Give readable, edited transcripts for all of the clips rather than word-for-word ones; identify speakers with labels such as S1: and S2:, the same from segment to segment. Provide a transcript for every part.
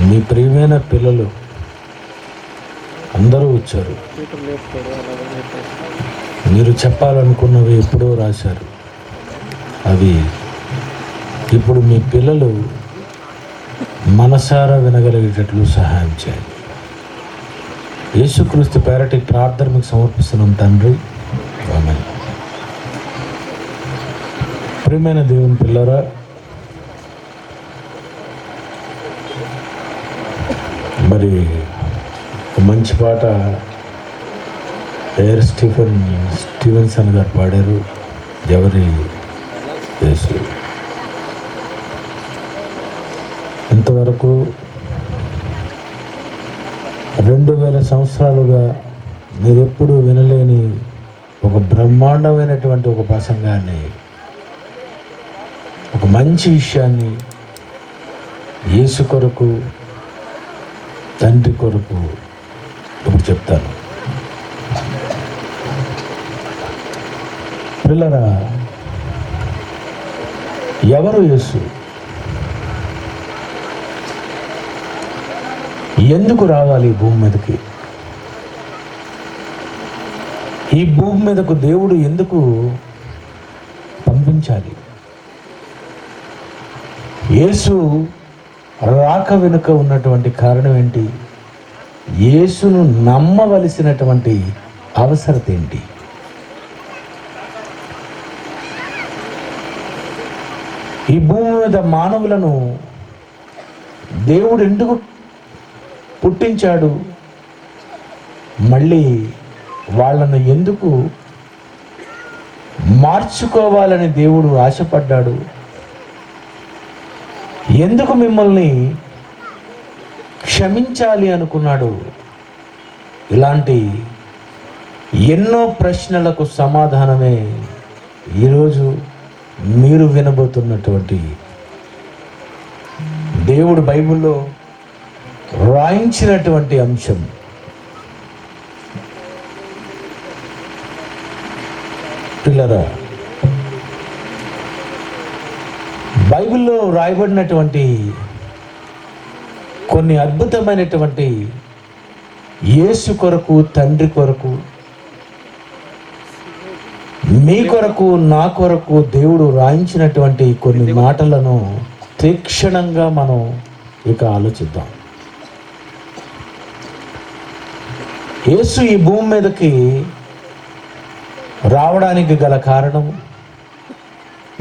S1: మీ ప్రియమైన పిల్లలు అందరూ వచ్చారు. మీరు చెప్పాలనుకున్నవి ఎప్పుడో రాశారు. అవి ఇప్పుడు మీ పిల్లలు మనసారా వినగలిగేటట్లు సహాయం చేయాలి. యేసుక్రీస్తు పేరటి ప్రార్థన మీకు సమర్పిస్తున్నాం తండ్రి. ఆమేన్. ప్రియమైన దేవుని పిల్లరా, మరి మంచి పాట ఎయిర్ స్టీవెన్సన్ గారు పాడారు. ఎవరి యేసు. ఇంతవరకు 2000 సంవత్సరాలుగా మీరెప్పుడు వినలేని ఒక బ్రహ్మాండమైనటువంటి ఒక ప్రసంగాన్ని, ఒక మంచి విషయాన్ని యేసు కొరకు, తండ్రి కొరకు ఇప్పుడు చెప్తాను. పిల్లరా, ఎవరు యేసు? ఎందుకు రావాలి ఈ భూమి మీదకి? ఈ భూమి మీదకు దేవుడు ఎందుకు పంపించాలి? యేసు రాక వెనుక ఉన్నటువంటి కారణం ఏంటి? యేసును నమ్మవలసినటువంటి అవసరత ఏంటి? ఈ భూమి మీద మానవులను దేవుడు ఎందుకు పుట్టించాడు? మళ్ళీ వాళ్ళను ఎందుకు మార్చుకోవాలని దేవుడు ఆశపడ్డాడు? ఎందుకు మిమ్మల్ని క్షమించాలి అనుకున్నాడు? ఇలాంటి ఎన్నో ప్రశ్నలకు సమాధానమే ఈరోజు మీరు వినబోతున్నటువంటి దేవుడు బైబిల్లో రాయించినటువంటి అంశం. పిల్లరా, బైబిల్లో రాయబడినటువంటి కొన్ని అద్భుతమైనటువంటి యేసు కొరకు, తండ్రి కొరకు, మీ కొరకు, నా కొరకు దేవుడు రాయించినటువంటి కొన్ని మాటలను తీక్షణంగా మనం ఇక ఆలోచిద్దాం. యేసు ఈ భూమి మీదకి రావడానికి గల కారణం,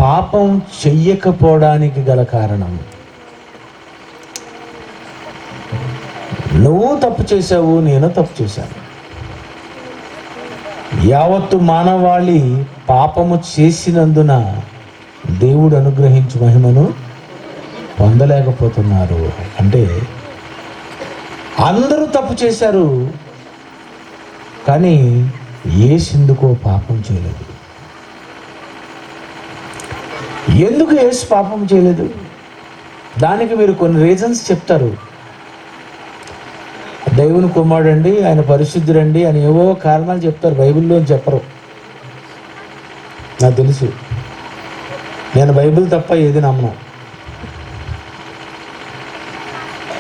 S1: పాపం చెయ్యకపోవడానికి గల కారణం. నువ్వు తప్పు చేశావు, నేను తప్పు చేశాను. యావత్తు మానవాళి పాపము చేసినందున దేవుడు అనుగ్రహించు మహిమను పొందలేకపోతున్నారు. అంటే అందరూ తప్పు చేశారు, కానీ యేసు ఎందుకో పాపం చేయలేదు. ఎందుకు యేసు పాపం చేయలేదు? దానికి మీరు కొన్ని రీజన్స్ చెప్తారు. దేవుని కుమారుడండి, ఆయన పరిశుద్ధుడండి అని ఏవో కారణాలు చెప్తారు. బైబిల్లో చెప్పరు. నాకు తెలుసు. నేను బైబిల్ తప్ప ఏది నమ్మను.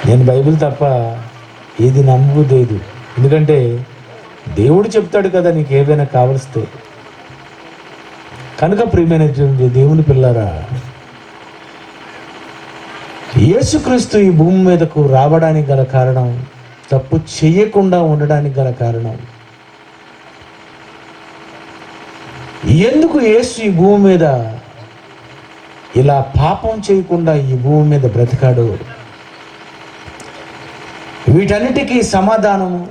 S1: నేను బైబిల్ తప్ప ఏది నమ్మబుద్లేదు. ఎందుకంటే దేవుడు చెప్తాడు కదా నీకు ఏదైనా కావలిస్తే. కనుక ప్రియమైన దేవుని పిల్లారా, యేసుక్రీస్తు ఈ భూమి మీదకు రావడానికి గల కారణం, తప్పు చేయకుండా ఉండడానికి గల కారణం, ఎందుకు యేసు ఈ భూమి మీద ఇలా పాపం చేయకుండా ఈ భూమి మీద బ్రతికాడు, వీటన్నిటికీ సమాధానము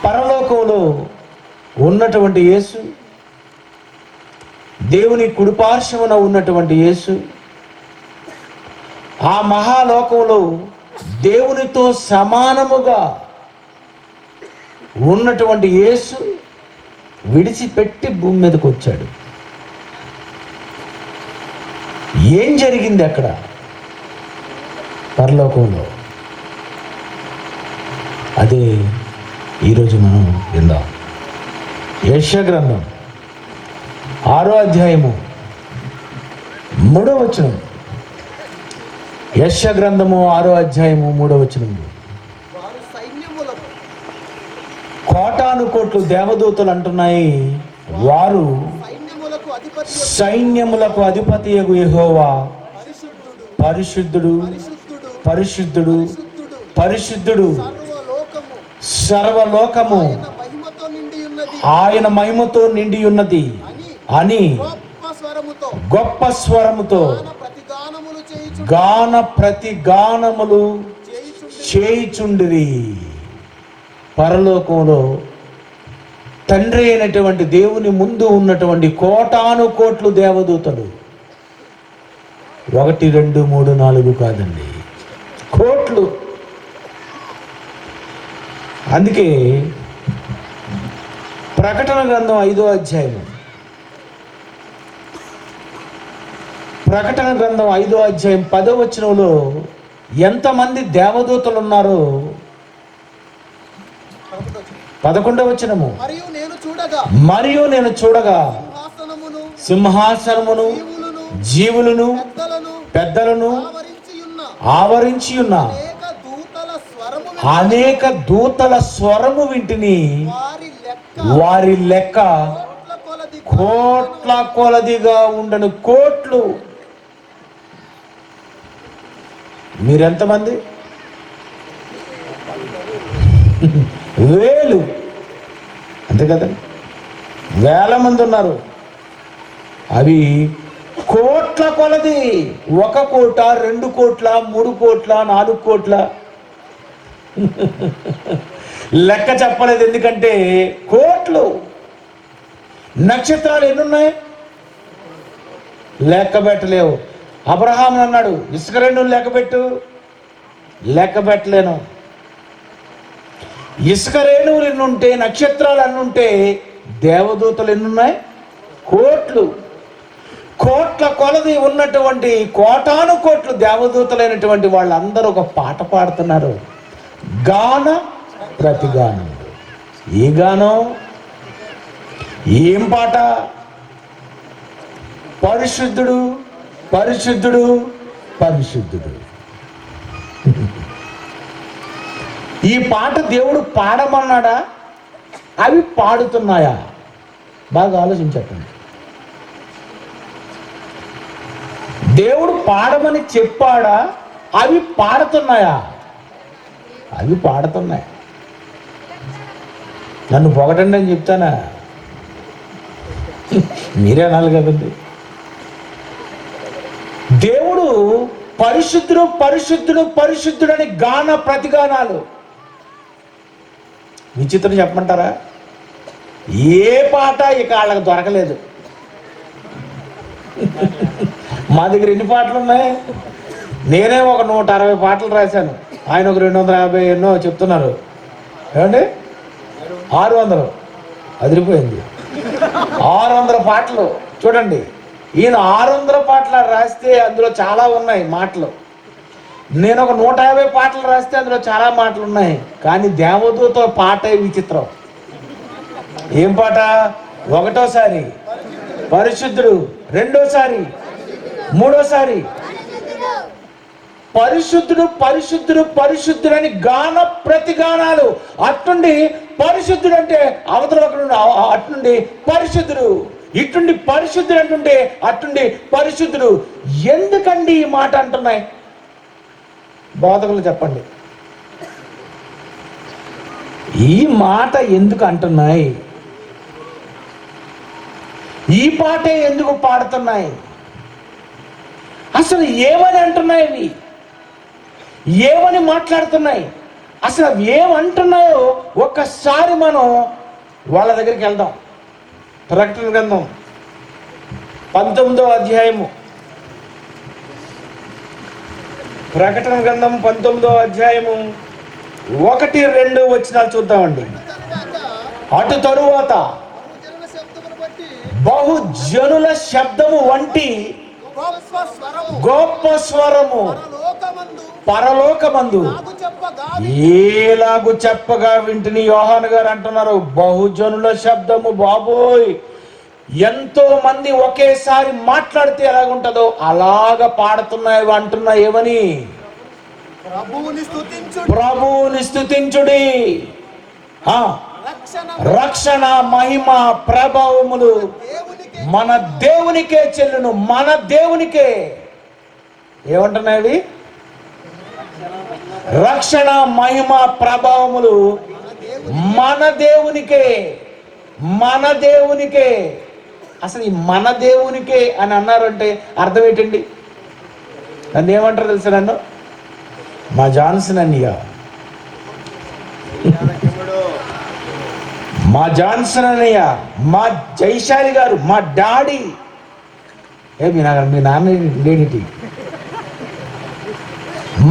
S1: పరలోకంలో ఉన్నటువంటి యేసు, దేవుని కుడిపార్శ్వమున ఉన్నటువంటి యేసు, ఆ మహాలోకంలో దేవునితో సమానముగా ఉన్నటువంటి యేసు విడిచిపెట్టి భూమి మీదకి వచ్చాడు. ఏం జరిగింది అక్కడ పరలోకంలో? అదే ఈరోజు మనం విందాం. యెషయా గ్రంథం 6వ అధ్యాయము 3వ వచనం. యెషయా గ్రంథము 6వ అధ్యాయము 3వ వచనం. కోటాను కోట్లు దేవదూతలు అంటున్నాయి, వారు సైన్యములకు అధిపతియగు యెహోవా పరిశుద్ధుడు పరిశుద్ధుడు పరిశుద్ధుడు, సర్వలోకము ఆయన మహిమతో నిండి ఉన్నది అని గొప్ప స్వరముతో గాన ప్రతి గానములు చేయుచుండిరి. పరలోకంలో తండ్రి అయినటువంటి దేవుని ముందు ఉన్నటువంటి కోటాను కోట్లు దేవదూతలు, 1 2 3 4 కాదండి, కోట్లు. అందుకే ప్రకటన గ్రంథం 5వ అధ్యాయం, ప్రకటన గ్రంథం 5వ అధ్యాయం 10వ వచనంలో ఎంతమంది దేవదూతలు ఉన్నారో 11వ వచనము, మరియు నేను చూడగా సింహాసనమును జీవులను పెద్దలను ఆవరించి ఉన్న అనేక దూతల స్వరము వింటిని, వారి లెక్క కోట్ల కొలదిగా ఉండను. కోట్లు. మీరెంతమంది? వేలు, అంతే కదండి, వేల మంది ఉన్నారు. అవి కోట్ల కొలది, 1 కోట 2 కోట్ల 3 కోట్ల 4 కోట్ల లెక్క చెప్పలేదు, ఎందుకంటే కోట్లు. నక్షత్రాలు ఎన్నున్నాయి? లెక్క పెట్టలేవు. అబ్రహాం అన్నాడు, ఇసుక రేణువులు లెక్క పెట్టు, లెక్క పెట్టలేను. ఇసుక రేణువులు ఎన్నుంటే, నక్షత్రాలు ఎన్నుంటే, దేవదూతలు ఎన్నున్నాయి? కోట్లు. కోట్ల కొలది ఉన్నటువంటి కోటాను కోట్లు దేవదూతలైనటువంటి వాళ్ళందరూ ఒక పాట పాడుతున్నారు, గాన ప్రతిగానం. ఏ గానం? ఏం పాట? పరిశుద్ధుడు పరిశుద్ధుడు పరిశుద్ధుడు. ఈ పాట దేవుడు పాడమన్నాడా? అవి పాడుతున్నాయా? బాగా ఆలోచించండి. దేవుడు పాడమని చెప్పాడా? అవి పాడుతున్నాయా? అవి పాడుతున్నాయి. నన్ను పొగటండి అని చెప్తానా? మీరే అనాలి కదండి. దేవుడు పరిశుద్ధుడు పరిశుద్ధుడు పరిశుద్ధుడని గాన ప్రతిగానాలు. విచిత్రం చెప్పమంటారా? ఏ పాట ఇక వాళ్ళకి దొరకలేదు. మా దగ్గర ఎన్ని పాటలు ఉన్నాయి? నేనే ఒక 160 పాటలు రాశాను, ఆయన ఒక 250 ఎన్నో చెప్తున్నారు. ఏమండి? 600 అదిరిపోయింది. 600 పాటలు చూడండి. ఈయన 600 పాటలు రాస్తే అందులో చాలా ఉన్నాయి మాటలు. నేను ఒక 150 పాటలు రాస్తే అందులో చాలా మాటలు ఉన్నాయి. కానీ దేవదూత పాటే విచిత్రం. ఏం పాట? 1వసారి పరిశుద్ధుడు, 2వసారి, 3వసారి పరిశుద్ధుడు పరిశుద్ధుడు పరిశుద్ధుడని గాన ప్రతిగానాలు. అట్నుండి పరిశుద్ధుడు అంటే అవతల ఒకడు, అట్నుండి పరిశుద్ధుడు, ఇట్నుండి పరిశుద్ధుడు అంటుంటే అట్నుండి పరిశుద్ధుడు. ఎందుకండి ఈ మాట అంటున్నాయి? బోధకులు చెప్పండి, ఈ మాట ఎందుకు అంటున్నాయి? ఈ పాటే ఎందుకు పాడుతున్నాయి? అసలు ఏమని అంటున్నాయి? ఇవి ఏమని మాట్లాడుతున్నాయి? అసలు అవి ఏమంటున్నాయో ఒక్కసారి మనం వాళ్ళ దగ్గరికి వెళ్దాం. ప్రకటన గ్రంథం 19వ అధ్యాయము, ప్రకటన గ్రంథం 19వ అధ్యాయము 1, 2 వచనాలు చూద్దామండి. అటు తరువాత బహుజనుల శబ్దము వంటి గొప్ప స్వరము పరలోకమందు ఏలాగు చెప్పగా వింటిని. యోహాను గారు అంటున్నారు, బహుజనుల శబ్దము. బాబోయ్, ఎంతో మంది ఒకేసారి మాట్లాడితే ఎలాగుంటుందో అలాగ పాడుతున్నాయి అంటున్నా ఏమని? ప్రభువుని స్తుతించుడి. రక్షణ మహిమ ప్రభావములు మన దేవునికే చెల్లును. మన దేవునికే. ఏమంటున్నాయి? రక్షణ మహిమ ప్రభావములు మన దేవునికే. మన దేవునికే. అసలు ఈ మన దేవునికే అని అన్నారంటే అర్థం ఏంటండి? నన్ను ఏమంటారు తెలుసా? నన్ను మా జాన్సన్ అన్నయ్య, మా జాన్సన్ అన్నయ్య, మా జైశాలి గారు, మా డాడీ. మీ నాన్న లేనిటి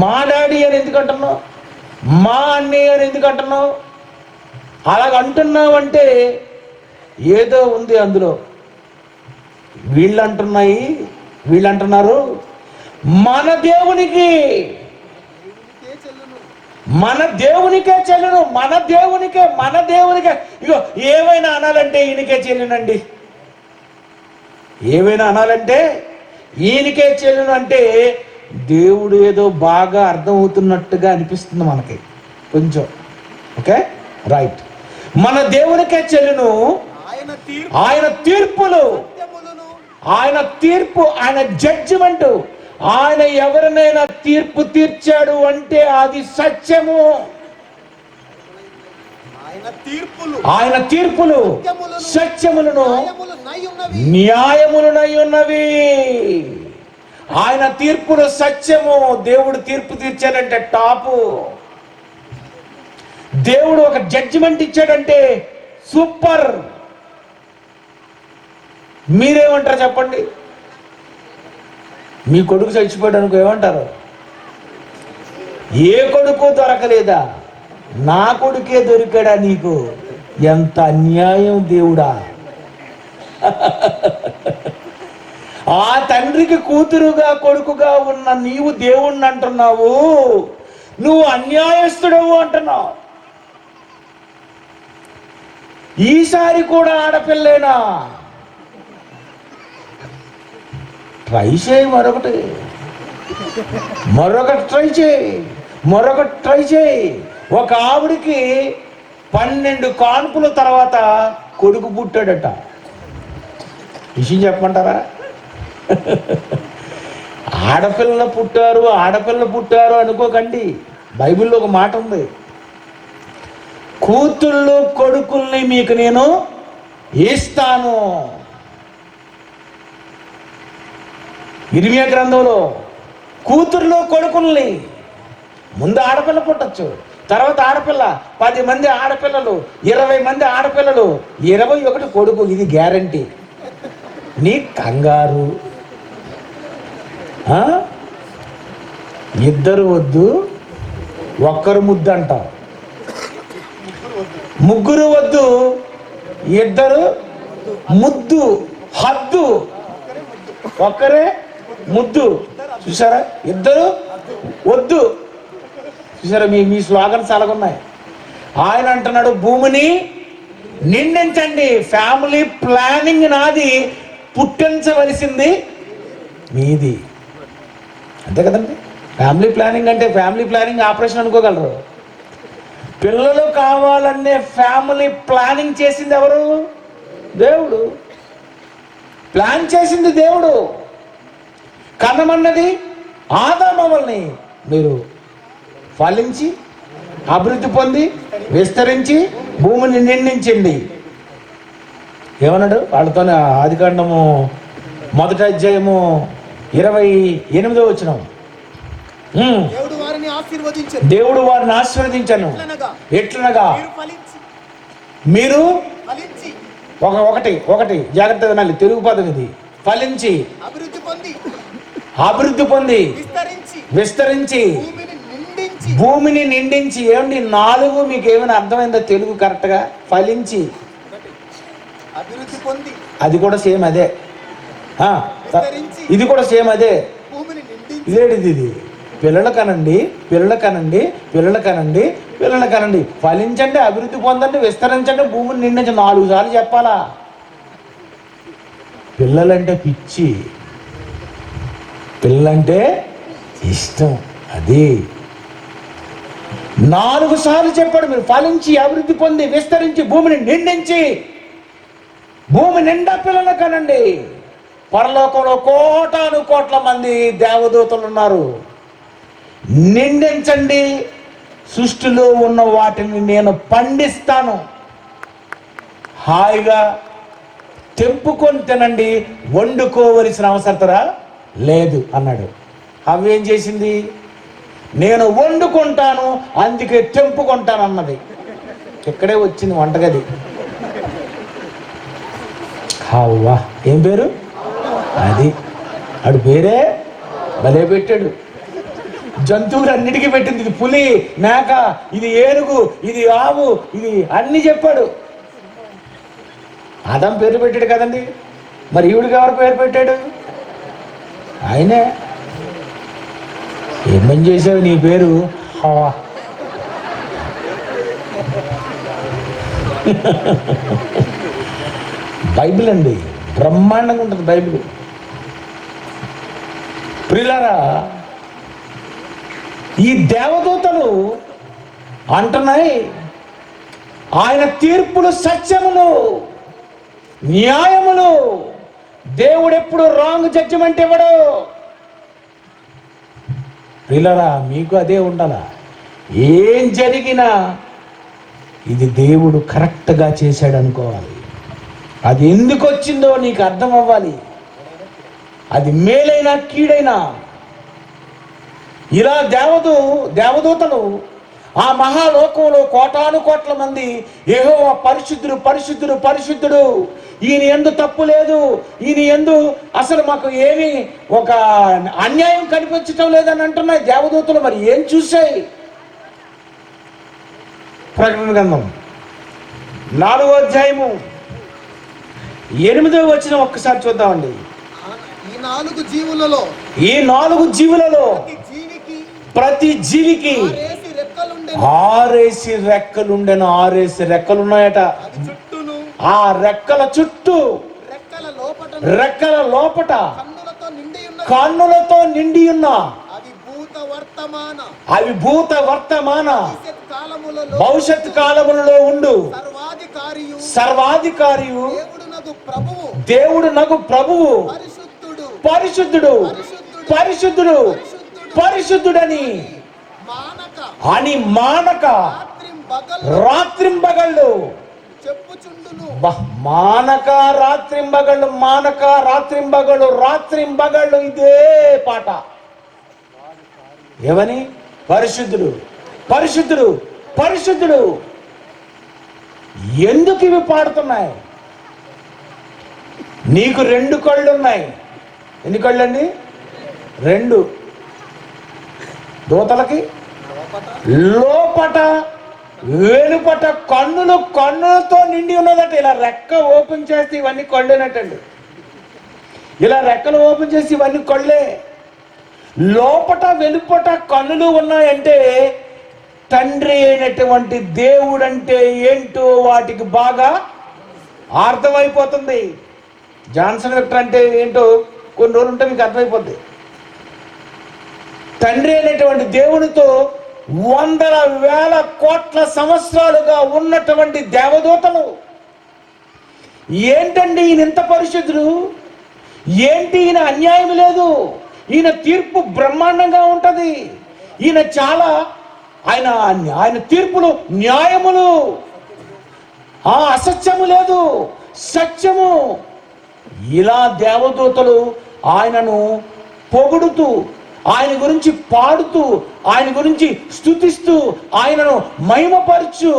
S1: మా డాడీ అని ఎందుకు అంటున్నావు? మా అన్నయ్య అని ఎందుకు అంటున్నావు? అలాగ అంటున్నావు అంటే ఏదో ఉంది అందులో. వీళ్ళు అంటున్నారు మన దేవునికి, మన దేవునికే చెల్లును. మన దేవునికే. ఇగో ఏమైనా అనాలంటే ఈయనకే చెల్లునండి. ఏమైనా అనాలంటే ఈయనకే చెల్లును అంటే దేవుడు ఏదో బాగా అర్థమవుతున్నట్టుగా అనిపిస్తుంది మనకి కొంచెం. Okay, right. మన దేవునికే చెల్లును ఆయన తీర్పులు, ఆయన తీర్పు, ఆయన జడ్జిమెంట్. ఆయన ఎవరినైనా తీర్పు తీర్చాడు అంటే అది సత్యము. ఆయన తీర్పులు సత్యములను న్యాయములనై ఉన్నవి. ఆయన తీర్పులు సత్యము. దేవుడు తీర్పు తీర్చాడంటే టాపు. దేవుడు ఒక జడ్జిమెంట్ ఇచ్చాడంటే సూపర్. మీరేమంటారు చెప్పండి? మీ కొడుకు చచ్చిపోయాడు అనుకో, ఏమంటారు? ఏ కొడుకు దొరకలేదా? నా కొడుకే దొరికాడా నీకు? ఎంత అన్యాయం దేవుడా! ఆ తండ్రికి కూతురుగా కొడుకుగా ఉన్న నీవు దేవుణ్ణి అంటున్నావు, నువ్వు అన్యాయస్తుడవు అంటున్నావు. ఈసారి కూడా ఆడపిల్లేనా? ట్రై చేయి, మరొకటి ట్రై చేయి. ఒక ఆవిడికి 12 కాన్పుల తర్వాత కొడుకు పుట్టాడట. విషయం చెప్పమంటారా? ఆడపిల్ల పుట్టారు అనుకోకండి. బైబిల్లో ఒక మాట ఉంది, కూతుళ్ళు కొడుకుల్ని మీకు నేను ఇస్తాను. ఇర్మియా గ్రంథంలో కూతుర్లు కొడుకుల్ని, ముందు ఆడపిల్ల పుట్టచ్చు, తర్వాత ఆడపిల్ల, 10 మంది ఆడపిల్లలు, 20 మంది ఆడపిల్లలు, 21 కొడుకు. ఇది గ్యారంటీ. నీ కంగారు. ఇద్దరు వద్దు, ఒక్కరు ముద్దు అంటావు. ముగ్గురు వద్దు, ఇద్దరు ముద్దు, హద్దు, ఒక్కరే ముద్దు. చూసారా? ఇద్దరు వద్దు. చూసారా? మీ స్లోగన్స్ అలాగున్నాయి. ఆయన అంటున్నాడు భూమిని నిండించండి. ఫ్యామిలీ ప్లానింగ్ నాది, పుట్టించవలసింది మీది. అంతే కదండి. ఫ్యామిలీ ప్లానింగ్ అంటే ఫ్యామిలీ ప్లానింగ్ ఆపరేషన్ అనుకోగలరు. పిల్లలు కావాలనే ఫ్యామిలీ ప్లానింగ్ చేసింది ఎవరు? దేవుడు. ప్లాన్ చేసింది దేవుడు. కనమన్నది ఆదామవల్ని. మీరు ఫలించి అభివృద్ధి పొంది విస్తరించి భూమిని నిండించండి. ఏమన్నాడు? వాళ్ళతోనే ఆదికాండము 1వ అధ్యాయము 28వ వచనం. దేవుడు వారిని ఆశీర్వదించను. ఎట్లనగా మీరు ఒకటి జాగ్రత్తగా వినాలి. తెలుగు పదం ఇది. ఫలించి అభివృద్ధి పొంది విస్తరించి భూమిని నిండించి. ఏమండి 4 మీకు ఏమైనా అర్థమైందో తెలుగు కరెక్ట్గా? ఫలించి అది కూడా సేమ్ అదే. ఇది కూడా సేమ్ అదే. ఇదేంటిది? ఇది పిల్లలు కనండి, ఫలించండి, అభివృద్ధి పొందండి, విస్తరించండి, భూమిని నిండించండి. 4 సార్లు చెప్పాలా? పిల్లలంటే పిచ్చి, పిల్లలంటే ఇష్టం. అది 4 సార్లు చెప్పాడు, మీరు ఫలించి అభివృద్ధి పొంది విస్తరించి భూమిని నిండించి భూమి నిండా పిల్లలు కనండి. పరలోకంలో కోటాను కోట్ల మంది దేవదూతలు ఉన్నారు. నిండించండి, సృష్టిలో ఉన్న వాటిని నేను పండిస్తాను, హాయిగా తెంపుకొని తినండి, వండుకోవలసిన అవసరతరా లేదు అన్నాడు. అవి ఏం చేసింది? నేను వండుకుంటాను, అందుకే తెంపుకుంటాను అన్నది. ఇక్కడే వచ్చింది వంటగది. హవ్వా ఏం పేరు? అది ఆడు పేరే భలే పెట్టాడు. జంతువులన్నిటికీ పెట్టింది. ఇది పులి, మేక, ఇది ఏనుగు, ఇది ఆవు, ఇది అన్ని చెప్పాడు. ఆదాం పేరు పెట్టాడు కదండి, మరి ఈవిడికి ఎవరు పేరు పెట్టాడు? ఆయనే. ఏమని చేసావు నీ పేరు? హవా. బైబిల్ అండి, బ్రహ్మాండంగా ఉంటుంది బైబిల్. ప్రియులారా, ఈ దేవదూతలు అంటున్నాయి, ఆయన తీర్పులు సత్యములు, న్యాయములు. దేవుడు ఎప్పుడు రాంగ్ జడ్జిమెంట్ ఇవ్వడు. ప్రియులారా, మీకు అదే ఉండాలా. ఏం జరిగినా ఇది దేవుడు కరెక్ట్గా చేశాడు అనుకోవాలి. అది ఎందుకు వచ్చిందో నీకు అర్థం అవ్వాలి. అది మేలైనా కీడైనా. ఇలా దేవదూతలు ఆ మహాలోకంలో కోటాను కోట్ల మంది యెహోవా పరిశుద్ధుడు పరిశుద్ధుడు పరిశుద్ధుడు, ఈయన యందు తప్పు లేదు, ఈయన యందు అసలు మాకు ఏమీ ఒక అన్యాయం కనిపించటం లేదని అంటున్నాయి దేవదూతలు. మరి ఏం చూసాయి? ప్రకటన గ్రంథం 4వ అధ్యాయము 8వ వచనం ఒక్కసారి చూద్దామండి. ఈ 4 జీవులలో ప్రతి జీవికి 6 రెక్కలుండెను. 6 రెక్కలున్నాయట. ఆ రెక్కల చుట్టూ, రెక్కల లోపట కన్నులతో నిండి ఉన్న అవి భూత వర్తమాన భవిష్యత్ కాలములలో ఉండు సర్వాధికారియు దేవుడు నగు ప్రభువు పరిశుద్ధుడు పరిశుద్ధుడు పరిశుద్ధుడని అని మానక రాత్రింబగళ్ళు మానక రాత్రింబగళ్ళు మానక రాత్రింబగళ్ళు రాత్రింబగళ్ళు ఇదే పాట. ఏమని? పరిశుద్ధుడు పరిశుద్ధుడు పరిశుద్ధుడు. ఎందుకు ఇవి పాడుతున్నాయి? నీకు 2 కళ్ళు ఉన్నాయి. ఎన్ని కళ్ళు అండి? 2. దూతలకి లోపట వెలుపట కన్నులతో నిండి ఉన్నదట. ఇలా రెక్క ఓపెన్ చేస్తే ఇవన్నీ కళ్ళేనట్టండి. ఇలా రెక్కలు ఓపెన్ చేసి ఇవన్నీ కళ్ళే. లోపట వెలుపట కన్నులు ఉన్నాయంటే తండ్రి అయినటువంటి దేవుడు అంటే ఏంటో వాటికి బాగా అర్థమైపోతుంది. జాన్సన్ విక్టర్ అంటే ఏంటో కొన్ని రోజులు ఉంటే మీకు అర్థమైపోద్ది. తండ్రి అయినటువంటి దేవునితో వందల వేల కోట్ల సంవత్సరాలుగా ఉన్నటువంటి దేవదూతలు. ఏంటండి ఈయన ఇంత పరిశుద్ధుడు? ఏంటి ఈయన అన్యాయం లేదు, ఈయన తీర్పు బ్రహ్మాండంగా ఉంటది, ఈయన చాలా ఆయన తీర్పులు న్యాయములు, అసత్యము లేదు, సత్యము. ఇలా దేవదూతలు ఆయనను పొగుడుతూ, ఆయన గురించి పాడుతూ, ఆయన గురించి స్తుతిస్తూ, ఆయనను మహిమపరచు,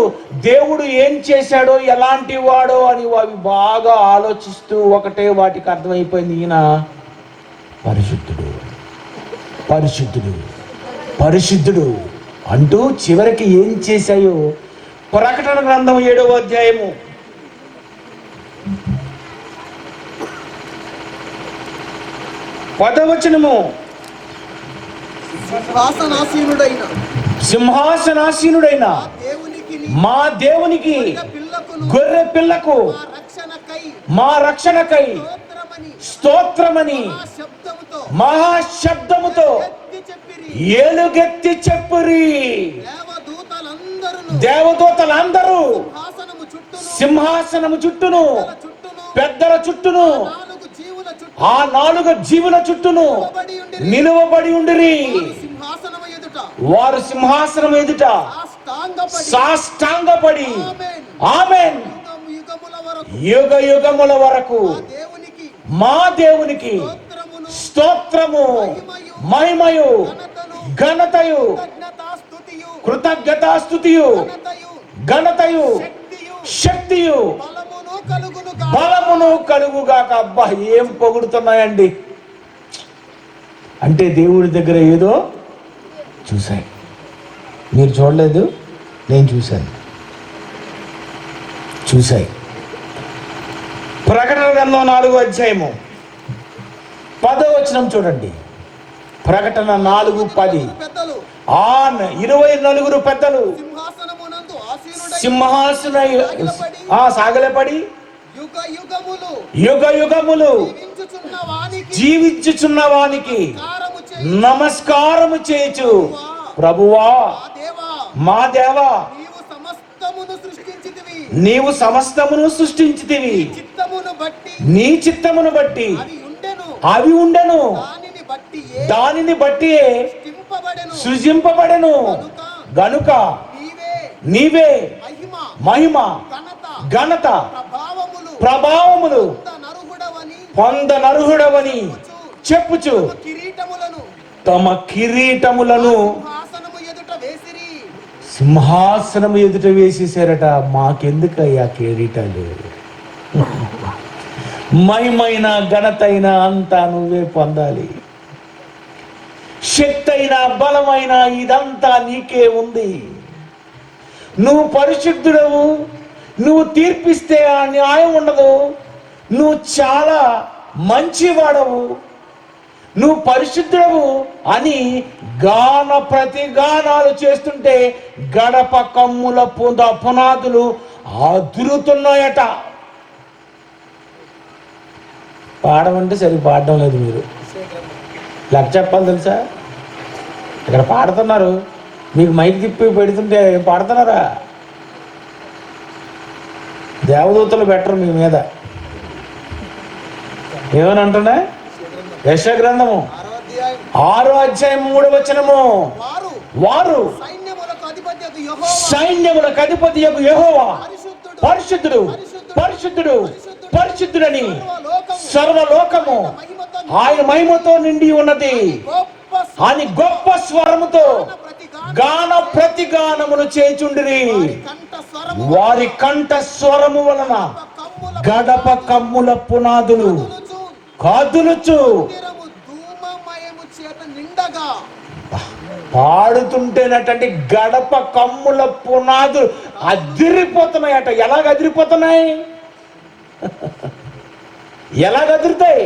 S1: దేవుడు ఏం చేశాడో ఎలాంటి వాడో అని అవి బాగా ఆలోచిస్తూ ఒకటే వాటికి అర్థమైపోయింది, ఈయన పరిశుద్ధుడు పరిశుద్ధుడు పరిశుద్ధుడు అంటూ చివరికి ఏం చేశాయో ప్రకటన గ్రంథం 7వ అధ్యాయము 10వ వచనము. సింహాసనాసీనుడైన మా దేవునికి గొర్రె పిల్లకు మా రక్షణకై స్తోత్రమని మహాశబ్దముతో ఏలుగెత్తి చెప్పురి. దేవదూతలందరూ సింహాసనము చుట్టూను, పెద్దల చుట్టూను, ఆ 4 జీవుల చుట్టూను నిలువబడి ఉండిరి. వారు సింహాసనం ఎదుట సాష్టాంగపడి ఆమేన్, యుగ యుగముల వరకు మా దేవునికి స్తోత్రము, మహిమయు, ఘనతయు, కృతజ్ఞతాస్తుతియు, ఘనతయు, శక్తియు, బలమును కలుగుగాక. అబ్బా, ఏం పొగుడుతున్నాయండి! అంటే దేవుడి దగ్గర ఏదో చూశాను. మీరు చూడలేదు, నేను చూశాను. ప్రకటన గ్రంథం 4వ అధ్యాయము 10వ వచనం చూడండి. ప్రకటన 4:10. 24 పెద్దలు సింహాసన సాగలపడి యుగ యుగములు జీవించుచున్న వానికి నమస్కారము చేయుచు, ప్రభువా మా దేవా, నీవు సమస్తమును సృష్టించితివి, నీ చిత్తమును బట్టి అవి ఉండెను, దానిని బట్టి సృజింపబడెను. గనుక నీవే మహిమ, ఘనత, ప్రభావములు పొందనర్హుడవని చెప్పుచు తమ కిరీటములను సింహాసనము ఎదుట వేసేసారట. మాకెందుకయ్యా కిరీటాలు? మహిమైన, ఘనతైన అంతా నువ్వే పొందాలి. శక్తి అయినా, బలమైన ఇదంతా నీకే ఉంది. నువ్వు పరిశుద్ధుడవు. నువ్వు తీర్పిస్తే ఆ న్యాయం ఉండదు. నువ్వు చాలా మంచివాడవు, నువ్వు పరిశుద్ధుడవు అని ప్రతిగానాలు చేస్తుంటే గడప కమ్ముల పునాదులు అదురుతున్నాయట. పాడమంటే సరి పాడడం లేదు. మీరు లెక్క చెప్పాలి తెలుసా? ఇక్కడ పాడుతున్నారు, మీకు మైక్ తిప్పి పెడుతుంటే పాడుతున్నారా? దేవదూతలు బెటర్ మీ మీద. ఏమని అంటున్నా? యెషయా గ్రంథము 6వ అధ్యాయం 3వ వచనము. వారు సైన్యములకు అధిపతియగు యెహోవా పరిశుద్ధుడు, పరిశుద్ధుడు, పరిశుద్ధుడని సర్వలోకము ఆయన మహిమతో నిండి ఉన్నది అని గొప్ప స్వరముతో గాన ప్రతిగానములు చేచుండిరి. వారి కంఠ స్వరము వలన గడప కమ్ముల పునాదులు కదులుచు. పాడుతుంటేనటండి గడప కమ్ముల పునాదులు అదిరిపోతున్నాయట. ఎలాగ అదిరిపోతున్నాయి? ఎలాగ అదిరుతాయి?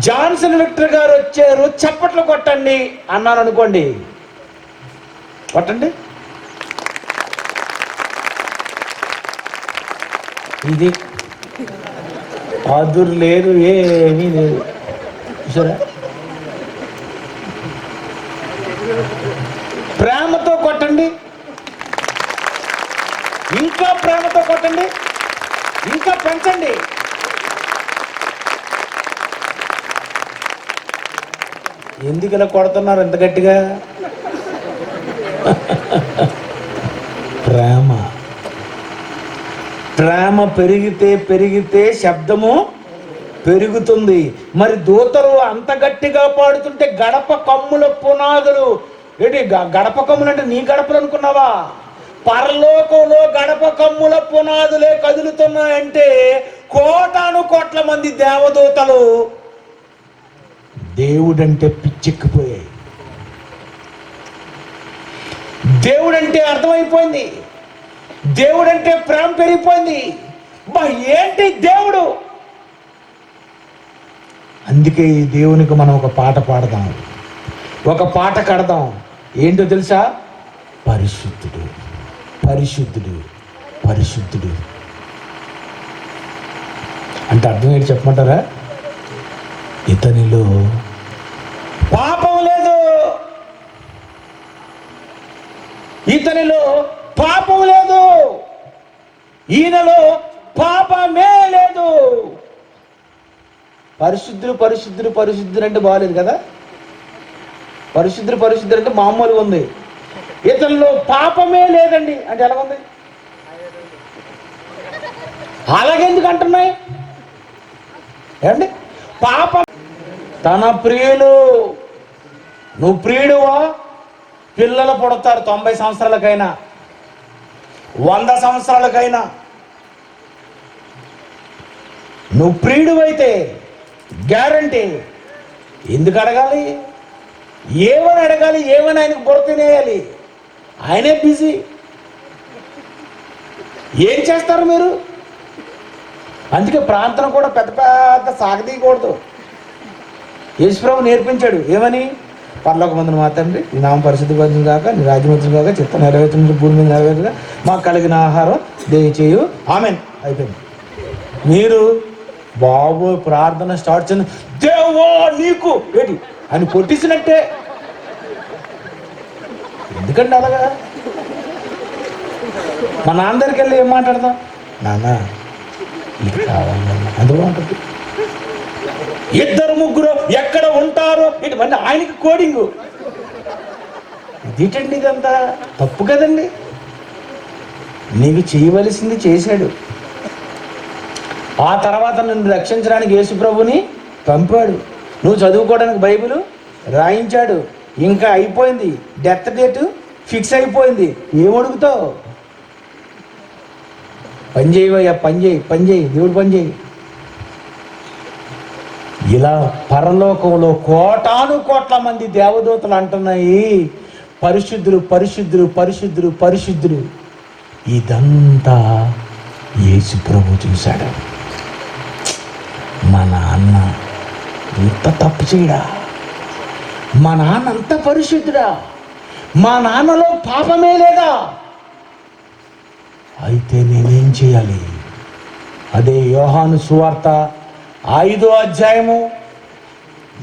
S1: జాన్సన్ విక్టర్ గారు వచ్చారు, చప్పట్లు కొట్టండి అన్నాను అనుకోండి, కొట్టండి. ఇది అదురు లేదు, ఏమీ లేదు. సరే, ప్రేమతో కొట్టండి, ఇంకా ప్రేమతో కొట్టండి, ఇంకా పెంచండి. ఎందుకు ఇలా కొడుతున్నారు ఎంత గట్టిగా? ప్రేమ ప్రేమ పెరిగితే పెరిగితే శబ్దము పెరుగుతుంది. మరి దూతలు అంత గట్టిగా పాడుతుంటే గడప కమ్ముల పునాదులు ఏంటి? గడప కమ్ములు అంటే నీ గడపలు అనుకున్నావా? పరలోకంలో గడప కమ్ముల పునాదులే కదులుతున్నాయంటే కోటాను కోట్ల మంది దేవదూతలు దేవుడంటే పిచ్చెక్కిపోయాయి. దేవుడంటే అర్థమైపోయింది, దేవుడంటే ప్రేమ పెరిగిపోయింది. బా ఏంటి దేవుడు! అందుకే ఈ దేవునికి మనం ఒక పాట పాడదాం, ఒక పాట కడదాం. ఏంటో తెలుసా? పరిశుద్ధుడు, పరిశుద్ధుడు, పరిశుద్ధుడు. అంటే అర్థం ఏంటి చెప్పమంటారా? ఇతనిలో పాపం లేదు, ఇతనిలో పాపం లేదు, ఈయనలో పాపమే లేదు. పరిశుద్ధులు పరిశుద్ధులు పరిశుద్ధులు అంటే బాగలేదు కదా. పరిశుద్ధులు పరిశుద్ధులు అంటే మామూలుగా ఉంది. ఇతనిలో పాపమే లేదండి అంటే ఎలాగుంది? అలాగెందుకు అంటున్నాయి ఏమండి? పాపం తన ప్రియులు. నువ్వు ప్రియుడువా? పిల్లలు పుడతారు 90 సంవత్సరాలకైనా 100 సంవత్సరాలకైనా. నువ్వు ప్రియుడు అయితే గ్యారంటీ. ఎందుకు అడగాలి? ఏమని అడగాలి? ఏమని ఆయనకు బుర్ర తినేయాలి? ఆయనే బిజీ. ఏం చేస్తారు మీరు? అందుకే ప్రార్థన కూడా పెద్ద పెద్ద సాగదీయకూడదు. యేసుప్రభు నేర్పించాడు ఏమని? పరలోకమందున మా తండ్రి, నీ నామం పరిశుద్ధపరచును గాక, నీ రాజ్యం వచ్చును గాక, చిత్తం నెరవేర్చును భూమి మీద నెరవేరుగా, మాకు కలిగిన ఆహారం దయచేయు, ఆమెన్. అయిపోయింది. మీరు బాబు ప్రార్థన స్టార్ట్ చేయండి, దేవా నీకు ఏంటి అని కొట్టించినట్టే. ఎందుకంటే అలాగా మా నాన్న దగ్గరికి వెళ్ళి ఏం మాట్లాడదాం? నాన్న ఇది కావాలన్నా అందులో ఉంటుంది. 2-3 ఎక్కడ ఉంటారో ఇటు మళ్ళీ ఆయనకి కోడింగు. ఇదేంటండి? ఇదంతా తప్పు కదండి. నీకు చేయవలసింది చేశాడు. ఆ తర్వాత నిన్ను రక్షించడానికి యేసుప్రభుని పంపాడు. నువ్వు చదువుకోవడానికి బైబిల్ రాయించాడు. ఇంకా అయిపోయింది, డెత్ డేట్ ఫిక్స్ అయిపోయింది. ఏమడుగుతావు? పని చేయవయ్యా, పని చేయి, పని చేయి, దేవుడు పని చేయి. ఇలా పరలోకంలో కోటాను కోట్ల మంది దేవదూతలు అంటున్నాయి, పరిశుద్ధులు పరిశుద్ధులు పరిశుద్ధులు పరిశుద్ధులు. ఇదంతా యేసు ప్రభు చూశాడు. మా నాన్న ఇంత తప్పు చేయడా? మా నాన్న అంత పరిశుద్ధుడా? మా నాన్నలో పాపమే లేదా? అయితే నేనేం చేయాలి? అదే యోహాను సువార్త 5వ అధ్యాయము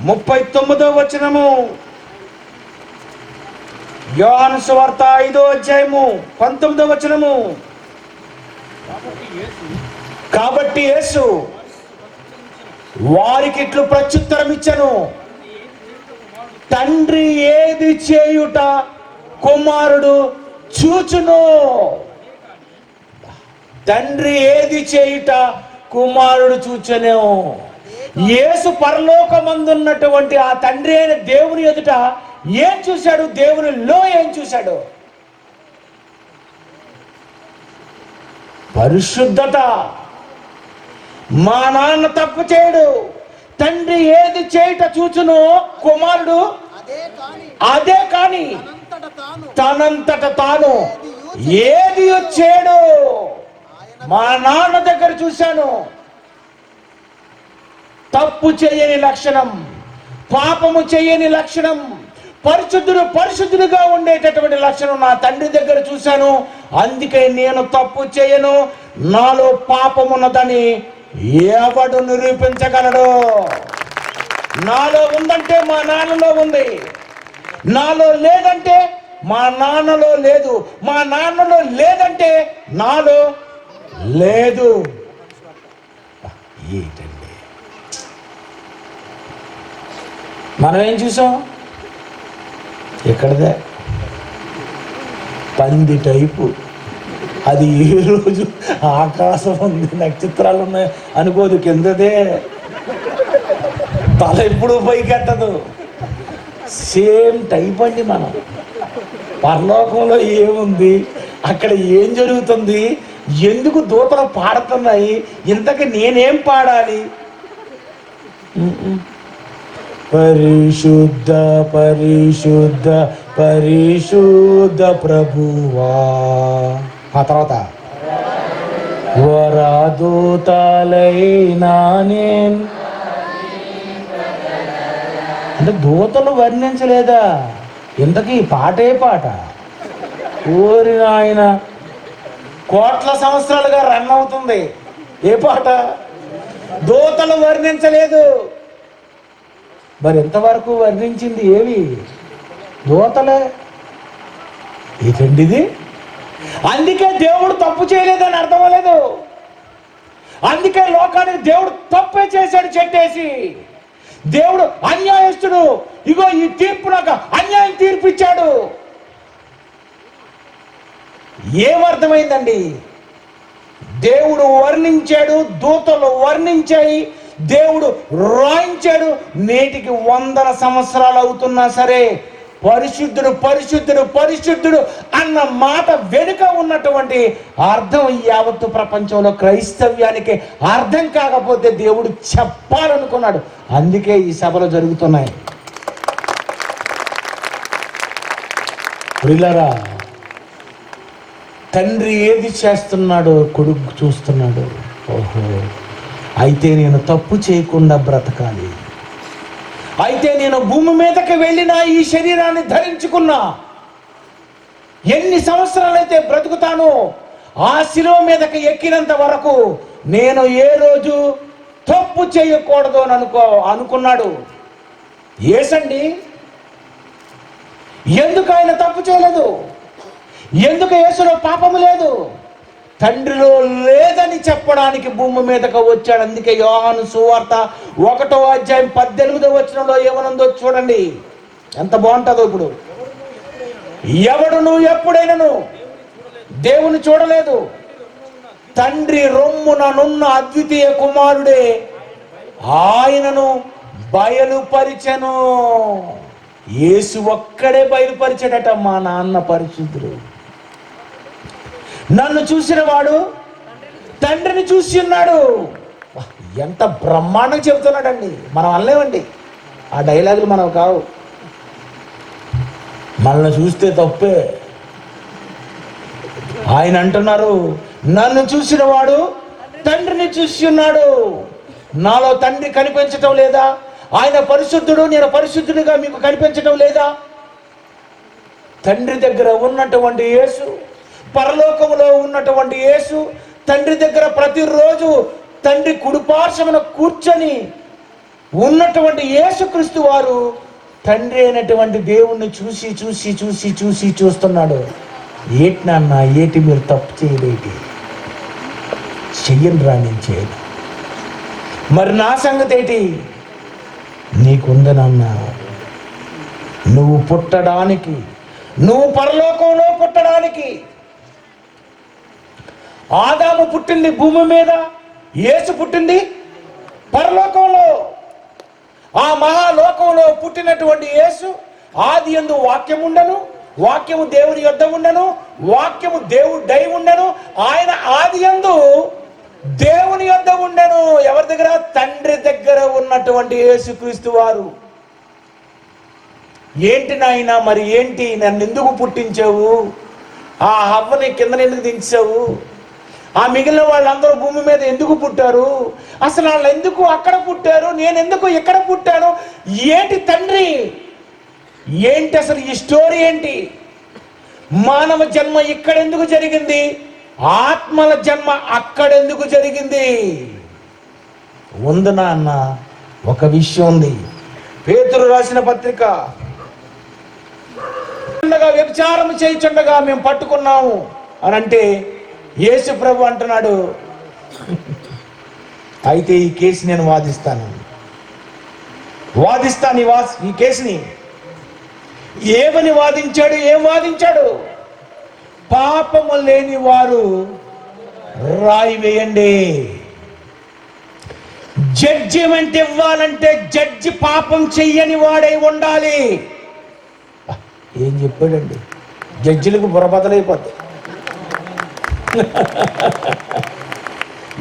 S1: 39వ వచనము. యోహాను సువార్త 5వ అధ్యాయము 19వ వచనము. కాబట్టి యేసు వారికి ఇట్లు ప్రత్యుత్తరం ఇచ్చెను, తండ్రి ఏది చేయుట కుమారుడు చూచును. తండ్రి ఏది చేయుట కుమారుడు చూచెను. యేసు పరలోకమందున్నటువంటి ఆ తండ్రి అయిన దేవుని ఎదుట ఏం చూశాడు? దేవునిలో ఏం చూశాడు? పరిశుద్ధత. మా నాన్న తప్పు చేయడు. తండ్రి ఏది చేయుట చూచును కుమారుడు అదే కాని తనంతట తాను ఏది వచ్చాడు. మా నాన్న దగ్గర చూశాను. తప్పు చేయని లక్షణం, పాపము చేయని లక్షణం, పరిశుద్ధులుగా ఉండేటటువంటి లక్షణం నా తండ్రి దగ్గర చూశాను. అందుకే నేను తప్పు చేయను, నాలో పాపమున్నదని ఎవడు నిరూపించగలడు? నాలో ఉందంటే మా నాన్నలో ఉంది, నాలో లేదంటే మా నాన్నలో లేదు, మా నాన్నలో లేదంటే నాలో లేదు. ఏంటండి మనం ఏం చూసాం? ఎక్కడదే పంది టైపు. అది ఏ రోజు ఆకాశం ఉంది, నక్షత్రాలు ఉన్నాయి అనుకోదు, కిందదే. తల ఎప్పుడు పైకెత్తదు. సేమ్ టైప్ అండి మనం. పరలోకంలో ఏముంది, అక్కడ ఏం జరుగుతుంది, ఎందుకు దూతలు పాడుతున్నాయి, ఇంతకీ నేనేం పాడాలి? పరిశుద్ధ పరిశుద్ధ పరిశుద్ధ ప్రభువా. ఆ తర్వాత వరదూతలైనా నేను అంటే దూతలు వర్ణించలేదా? ఇంతకీ పాటే పాట. ఓరి నాయన, కోట్ల సంవత్సరాలుగా రన్ అవుతుంది. ఏ పాట? దూతలు వర్ణించలేదు. మరి ఎంతవరకు వర్ణించింది ఏవి? దూతలే. ఏంటండి ఇది? అందుకే దేవుడు తప్పు చేయలేదని అర్థం అవ్వలేదు. అందుకే లోకానికి దేవుడు తప్పే చేశాడు చెట్టేసి. దేవుడు అన్యాయస్తుడు, ఇగో ఈ తీర్పు నాకు అన్యాయం తీర్పిచ్చాడు. ఏమర్థమైందండి? దేవుడు వర్ణించాడు, దూతలు వర్ణించాయి, దేవుడు రాయించాడు. నేటికి 100 సంవత్సరాలు అవుతున్నా సరే పరిశుద్ధుడు పరిశుద్ధుడు పరిశుద్ధుడు అన్న మాట వెనుక ఉన్నటువంటి అర్థం యావత్తు ప్రపంచంలో క్రైస్తవ్యానికి అర్థం కాకపోతే దేవుడు చెప్పాలనుకున్నాడు. అందుకే ఈ సభలు జరుగుతున్నాయి. ప్రియులారా, తండ్రి ఏది చేస్తున్నాడో కొడుకు చూస్తున్నాడు. ఓహో, అయితే నేను తప్పు చేయకుండా బ్రతకాలి, అయితే నేను భూమి మీదకి వెళ్ళినా ఈ శరీరాన్ని ధరించుకున్నా ఎన్ని సంవత్సరాలైతే బ్రతుకుతానో ఆ శిలువ మీదకి ఎక్కినంత వరకు నేను ఏ రోజు తప్పు చేయకూడదు అని అనుకున్నాడు. యేసండి ఎందుకు ఆయన తప్పు చేయలేదు? ఎందుకు యేసులో పాపము లేదు? తండ్రిలో లేదని చెప్పడానికి భూమి మీదకు వచ్చాడు. అందుకే యోహాను సువార్త 1వ అధ్యాయం 18వ వచనంలో ఏమనుందో చూడండి, ఎంత బాగుంటుందో. ఇప్పుడు ఎవడును ఎప్పుడైనాను దేవుని చూడలేదు, తండ్రి రొమ్ముననున్న అద్వితీయ కుమారుడే ఆయనను బయలుపరిచెను. యేసు ఒక్కడే బయలుపరిచాడట, మా నాన్న పరిశుద్ధుడు. నన్ను చూసిన వాడు తండ్రిని చూసి ఉన్నాడు. ఎంత బ్రహ్మాండంగా చెబుతున్నాడండి. మనం అనలేమండి, ఆ డైలాగులు మనం కావు. మనల్ని చూస్తే తప్పే. ఆయన అంటున్నారు, నన్ను చూసిన వాడు తండ్రిని చూసి ఉన్నాడు. నాలో తండ్రి కనిపించటం లేదా? ఆయన పరిశుద్ధుడు, నేను పరిశుద్ధుడిగా మీకు కనిపించటం లేదా? తండ్రి దగ్గర ఉన్నటువంటి యేసు, పరలోకములో ఉన్నటువంటి యేసు, తండ్రి దగ్గర ప్రతిరోజు తండ్రి కుడిపార్శ్వమున కూర్చొని ఉన్నటువంటి యేసుక్రీస్తు వారు తండ్రి అయినటువంటి దేవుణ్ణి చూసి చూసి చూసి చూసి చూస్తున్నాడు. ఏటి నాన్న, ఏటి మీరు తప్పు చేయలేటి? చెయ్యను రా, నేను చేయను. మరి నా సంగతి ఏంటి? నీకుంది నాన్న, నువ్వు పుట్టడానికి, నువ్వు పరలోకంలో పుట్టడానికి. ఆదాము పుట్టింది భూమి మీద, యేసు పుట్టింది పరలోకంలో. ఆ మహాలోకంలో పుట్టినటువంటి యేసు ఆది యందు వాక్యం ఉండను, వాక్యము దేవుని యొద్ద ఉండను, వాక్యము దేవుడై ఉండను. ఆయన ఆది యందు దేవుని యొద్ద ఉండను. ఎవరి దగ్గర? తండ్రి దగ్గర ఉన్నటువంటి యేసుక్రీస్తు వారు. ఏంటి నాయన, మరి ఏంటి? నన్ను ఎందుకు పుట్టించావు? ఆ హవ్వని కింద ఎందుకు దించావు? ఆ మిగిలిన వాళ్ళందరూ భూమి మీద ఎందుకు పుట్టారు? అసలు వాళ్ళు ఎందుకు అక్కడ పుట్టారు? నేను ఎందుకు ఇక్కడ పుట్టాను? ఏంటి తండ్రి? ఏంటి అసలు ఈ స్టోరీ ఏంటి? మానవ జన్మ ఇక్కడ ఎందుకు జరిగింది? ఆత్మల జన్మ అక్కడెందుకు జరిగింది? ఉంది నాన్న, ఒక విషయం ఉంది. పేతురు రాసిన పత్రిక, వ్యభిచారం చేయుచుండగా మేము పట్టుకున్నాము అని అంటే యేసు ప్రభు అంటున్నాడు, అయితే ఈ కేసు నేను వాదిస్తాను ఈ కేసుని. ఏమని వాదించాడు? ఏం వాదించాడు? పాపము లేని వారు రాయి వేయండి. జడ్జిమెంట్ ఇవ్వాలంటే జడ్జి పాపం చెయ్యని వాడై ఉండాలి. ఏం చెప్పాడండి? జడ్జిలకు బుర్రబదలైపోద్ది.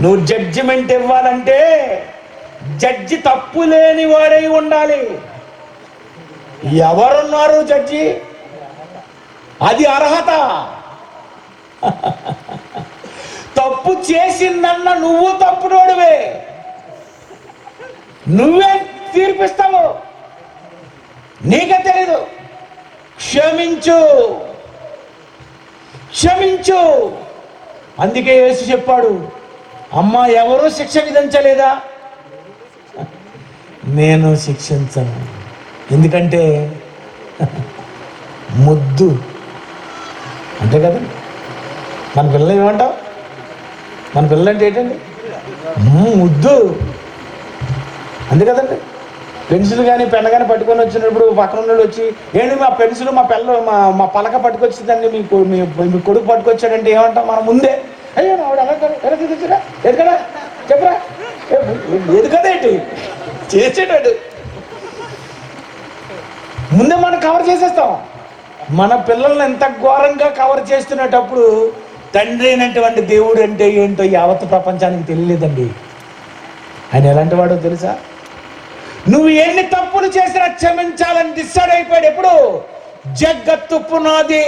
S1: నువ్వు జడ్జిమెంట్ ఇవ్వాలంటే జడ్జి తప్పు లేని వాడై ఉండాలి. ఎవరున్నారు జడ్జి? అది అర్హత. తప్పు చేసిందన్న నువ్వు తప్పుడోడివే, నువ్వే తీర్పిస్తావు. నీకే తెలీదు. క్షమించు, క్షమించు. అందుకే యేసు చెప్పాడు, అమ్మా ఎవరూ శిక్ష విధించలేదా? నేను శిక్షించను. ఎందుకంటే ముద్దు అంతే కదండి. మన పిల్లలు ఏమంటాం? మన పిల్లలు అంటే ఏంటండి? ముద్దు అంతే కదండి. పెన్సిల్ కానీ పెన్ కానీ పట్టుకొని వచ్చినప్పుడు పక్కన ఉన్నోళ్ళు వచ్చి, ఏంటి మా పెన్సిల్ మా మా పలక పట్టుకొచ్చిందండి, మీ కొడుకు పట్టుకొచ్చాడంటే ఏమంటాం మనం? ముందే అయ్యో ఆవిడ ఎలా తెచ్చిరా, ఎదుకడా చెప్పరా, ఎదుకదేంటి చేసేటాడు ముందే మనం కవర్ చేసేస్తాం. మన పిల్లల్ని ఎంత ఘోరంగా కవర్ చేస్తున్నప్పుడు తండ్రి అయినటువంటి దేవుడు అంటే ఏంటో యావత్ ప్రపంచానికి తెలియలేదండి. ఆయన ఎలాంటి వాడో తెలుసా? నువ్వు ఎన్ని తప్పులు చేసినా క్షమించాలని డిసైడ్ అయిపోయాడు. ఎప్పుడు? జగత్తు పునాది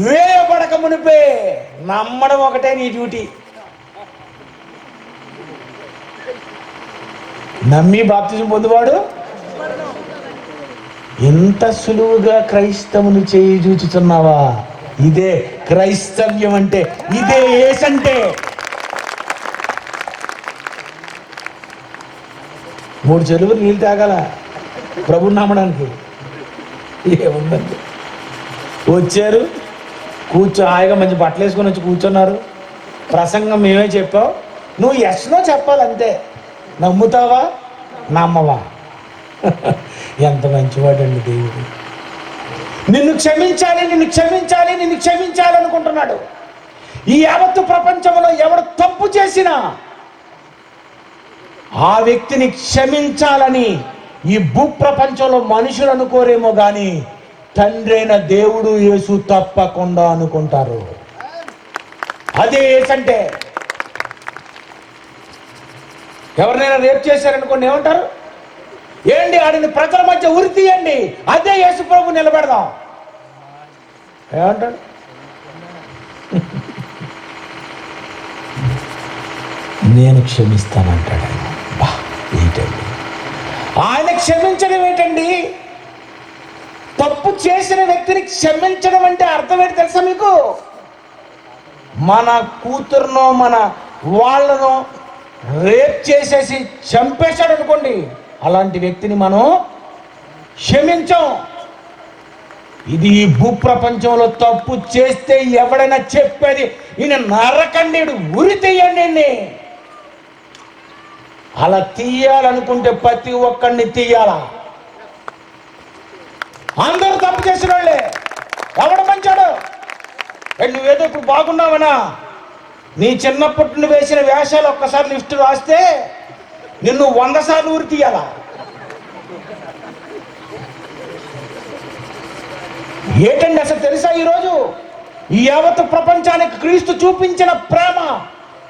S1: వేయబడక మునిపే. నమ్మడం ఒకటే నీ డ్యూటీ. నమ్మి బాప్తిజం పొందువాడు ఎంత సులువుగా క్రైస్తవుని చేయి చూచుతున్నావా? ఇదే క్రైస్తవ్యం అంటే, ఇదే యేసంటే. 3 చెలువులు నీళ్ళు తాగాల ప్రభుని నమ్మడానికి. ఏముందండి, వచ్చారు, హాయిగా మంచి బట్టలు వేసుకొని వచ్చి కూర్చున్నారు. ప్రసంగం మేమే చెప్పావు, నువ్వు ఎస్నో చెప్పాలంతే. నమ్ముతావా నమ్మవా? ఎంత మంచివాడండి దేవుడు. నిన్ను క్షమించాలి, నిన్ను క్షమించాలి, నిన్ను క్షమించాలనుకుంటున్నాడు. ఈ యావత్తు ప్రపంచంలో ఎవడు తప్పు చేసినా ఆ వ్యక్తిని క్షమించాలని ఈ భూప్రపంచంలో మనుషులు అనుకోరేమో కానీ తండ్రి అయిన దేవుడు యేసు తప్పకుండా అనుకుంటారు. అదే యేసు అంటే. ఎవరినైనా రేప్ చేశారనుకోండి ఏమంటారు? ఏంటి ఆడిని ప్రజల మధ్య ఉరి తీయండి, అదే యేసు ప్రభు నిలబెడదాం ఏమంటాడు? నేను క్షమిస్తానంటాడు ఆయన. ఏంటండి ఆయన క్షమించడం? ఏంటండి తప్పు చేసిన వ్యక్తిని క్షమించడం అంటే అర్థం ఏంటి తెలుసా మీకు? మన కూతురునో మన వాళ్ళనో రేప్ చేసేసి చంపేశాడు అనుకోండి, అలాంటి వ్యక్తిని మనం క్షమించాం. ఇది ఈ భూప్రపంచంలో తప్పు చేస్తే ఎవడైనా చెప్పేది, ఈయన నరకండి, ఉరి తీయండి. అలా తీయాలనుకుంటే ప్రతి ఒక్కడిని తీయాలా? అందరూ తప్పు చేసిన వాళ్ళే. ఎవడు మంచాడు? నువ్వేదో ఇప్పుడు బాగున్నావనా, నీ చిన్నప్పటి నువ్వు వేసిన వేషాలు ఒక్కసారి లిస్ట్ రాస్తే నిన్ను 100 సార్లు ఊరి తీయాలా? ఏంటండి అసలు తెలుసా? ఈరోజు ఈ యావత్ ప్రపంచానికి క్రీస్తు చూపించిన ప్రేమ,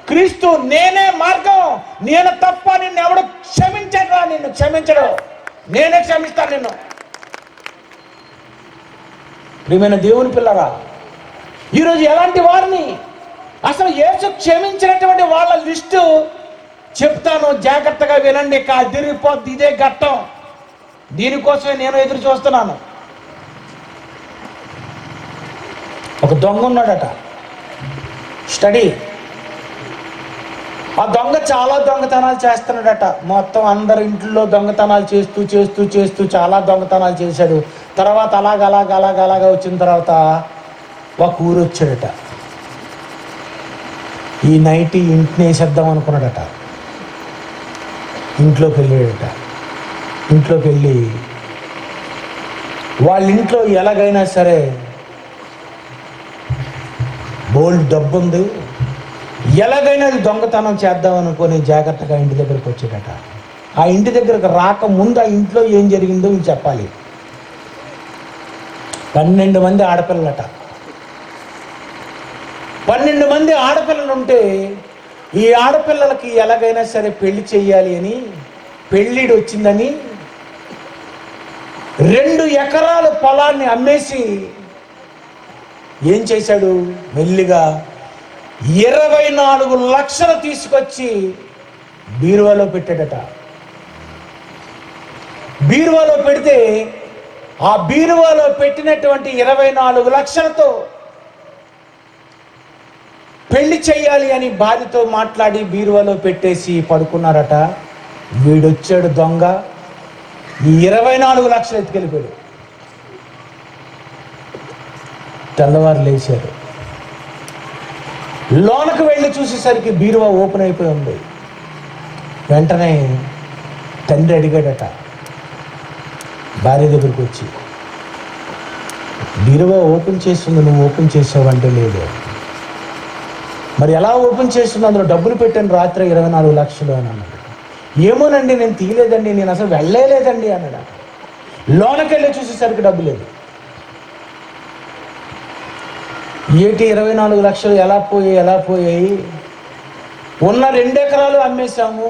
S1: క్రీస్తు నేనే మార్గం, నేను తప్ప నిన్ను ఎవడు క్షమించరా, నిన్ను క్షమించడు, నేనే క్షమిస్తాను నిన్ను. ప్రియమైన దేవుని పిల్లరా, ఈరోజు ఎలాంటి వారిని అసలు యేసు క్షమించినటువంటి వాళ్ళ లిస్టు చెప్తాను, జాగ్రత్తగా వినండి. అదిరిపోద్ది, ఇదే ఘట్టం. దీనికోసమే నేను ఎదురు చూస్తున్నాను. ఒక దొంగ ఉన్నాడట, స్టడీ. ఆ దొంగ చాలా దొంగతనాలు చేస్తున్నాడట. మొత్తం అందరి ఇంట్లో దొంగతనాలు చేస్తూ చేస్తూ చేస్తూ చాలా దొంగతనాలు చేశాడు. తర్వాత అలాగ వచ్చిన తర్వాత ఒక ఊరు వచ్చాడట. ఈ నైట్ ఇంటిని వేసేద్దాం అనుకున్నాడట. ఇంట్లోకి వెళ్ళాడట. ఇంట్లోకి వెళ్ళి వాళ్ళ ఇంట్లో ఎలాగైనా సరే బోల్డ్ డబ్బు ఉంది, ఎలాగైనా అది దొంగతనం చేద్దాం అనుకుని జాగ్రత్తగా ఇంటి దగ్గరకు వచ్చాడట. ఆ ఇంటి దగ్గరకు రాకముందు ఆ ఇంట్లో ఏం జరిగిందో వీళ్ళు చెప్పాలి. 12 మంది ఆడపిల్లలట. 12 మంది ఆడపిల్లలు ఉంటే ఈ ఆడపిల్లలకి ఎలాగైనా సరే పెళ్లి చెయ్యాలి అని, పెళ్ళిడు వచ్చిందని 2 ఎకరాల పొలాన్ని అమ్మేసి ఏం చేశాడు? మెల్లిగా 24 లక్షలు తీసుకొచ్చి బీరువాలో పెట్టాడట. బీరువాలో పెడితే ఆ బీరువాలో పెట్టినటువంటి 24 లక్షలతో పెళ్లి చెయ్యాలి అని భార్యతో మాట్లాడి బీరువాలో పెట్టేసి పడుకున్నారట. వీడొచ్చాడు దొంగ, 24 లక్షలు ఎత్తుకెళ్ళిపోయాడు. తెల్లవారు లేచారు, లోనకు వెళ్ళి చూసేసరికి బీరువా ఓపెన్ అయిపోయి ఉంది. వెంటనే తండ్రి అడిగాడట భార్య దగ్గరికి వచ్చి, బీరువా ఓపెన్ చేస్తుంది, నువ్వు ఓపెన్ చేసావంటే లేదు. మరి ఎలా ఓపెన్ చేస్తుంది? అందులో డబ్బులు పెట్టాను రాత్రి 24 లక్షలు అని అన్నాడు. ఏమోనండి నేను తీయలేదండి, నేను అసలు వెళ్ళలేదండి అన్నాడు. లోనకెళ్ళి చూసేసరికి డబ్బు లేదు. ఏటి 24 లక్షలు ఎలా పోయాయి? ఉన్న 2 ఎకరాలు అమ్మేశాము,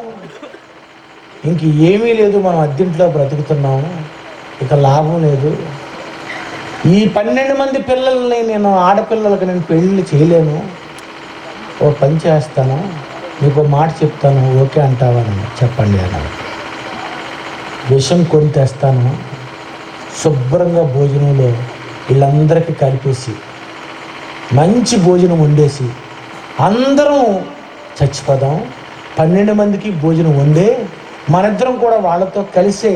S1: ఇంక ఏమీ లేదు, మనం అద్దెంట్లో బ్రతుకుతున్నాము, ఇక లాభం లేదు. ఈ 12 మంది పిల్లల్ని నేను ఆడపిల్లలకు నేను పెళ్ళి చేయలేను, ఓ పని చేస్తాను, నీకు మాట చెప్తాను, ఓకే అంటావని చెప్పండి అన్నాడు. విషం కొని తెస్తాను, శుభ్రంగా భోజనంలో వీళ్ళందరికీ కలిపేసి మంచి భోజనం వండేసి అందరం చచ్చిపోదాం, 12 మందికి భోజనం వండే మనిద్దరం కూడా వాళ్ళతో కలిసే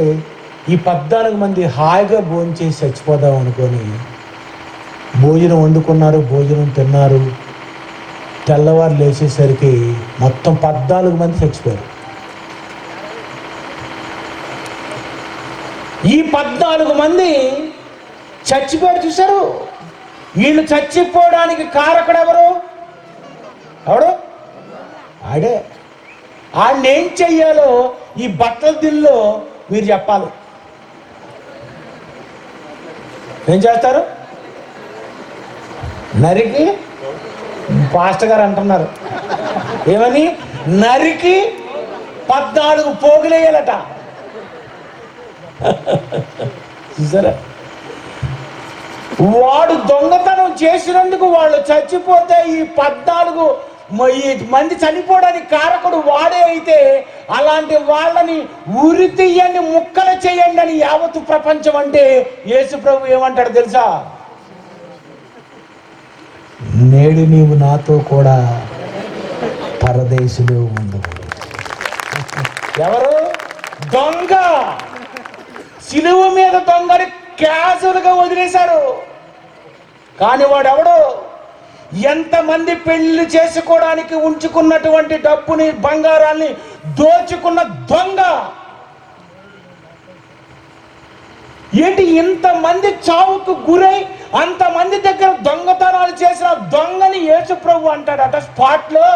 S1: ఈ 14 మంది హాయిగా భోజనం చేసి చచ్చిపోదాం అనుకొని భోజనం వండుకున్నారు, భోజనం తిన్నారు. తెల్లవారు లేచేసరికి మొత్తం 14 మంది చచ్చిపోయారు. ఈ 14 మంది చచ్చిపోయారు. చూశారు? వీళ్ళు చచ్చిపోవడానికి కారకుడు ఎవరు? ఆడే. ఆడిని ఏం చెయ్యాలో ఈ బట్టల దిల్లో మీరు చెప్పాలి. ఏం చేస్తారు? నరికి, పాస్టర్ గారు అంటున్నారు ఏమని, నరికి 14 పోగులేయాలట. చూసారా? వాడు దొంగతనం చేసినందుకు వాళ్ళు చచ్చిపోతే ఈ 14 మంది చనిపోవడానికి కారకుడు వాడే అయితే, అలాంటి వాళ్ళని ఉరి తీయండి, ముక్కలు చేయండి అని యావత్తు ప్రపంచం అంటే యేసు ప్రభు ఏమంటాడు తెలుసా? నేడు నీవు నాతో కూడా పరదేశులు ముందు. ఎవరు? దొంగ. సిలువ మీద దొంగని క్యాజువల్గా వదిలేశారు. కానీ వాడెవడు? ఎంతమంది పెళ్లి చేసుకోవడానికి ఉంచుకున్నటువంటి డబ్బుని, బంగారాన్ని దోచుకున్న దొంగ. ఏంటి ఇంతమంది చావుకు గురై అంతమంది దగ్గర దొంగతనాలు చేసిన దొంగని యేసు ప్రభు అంటాడట స్పాట్లో,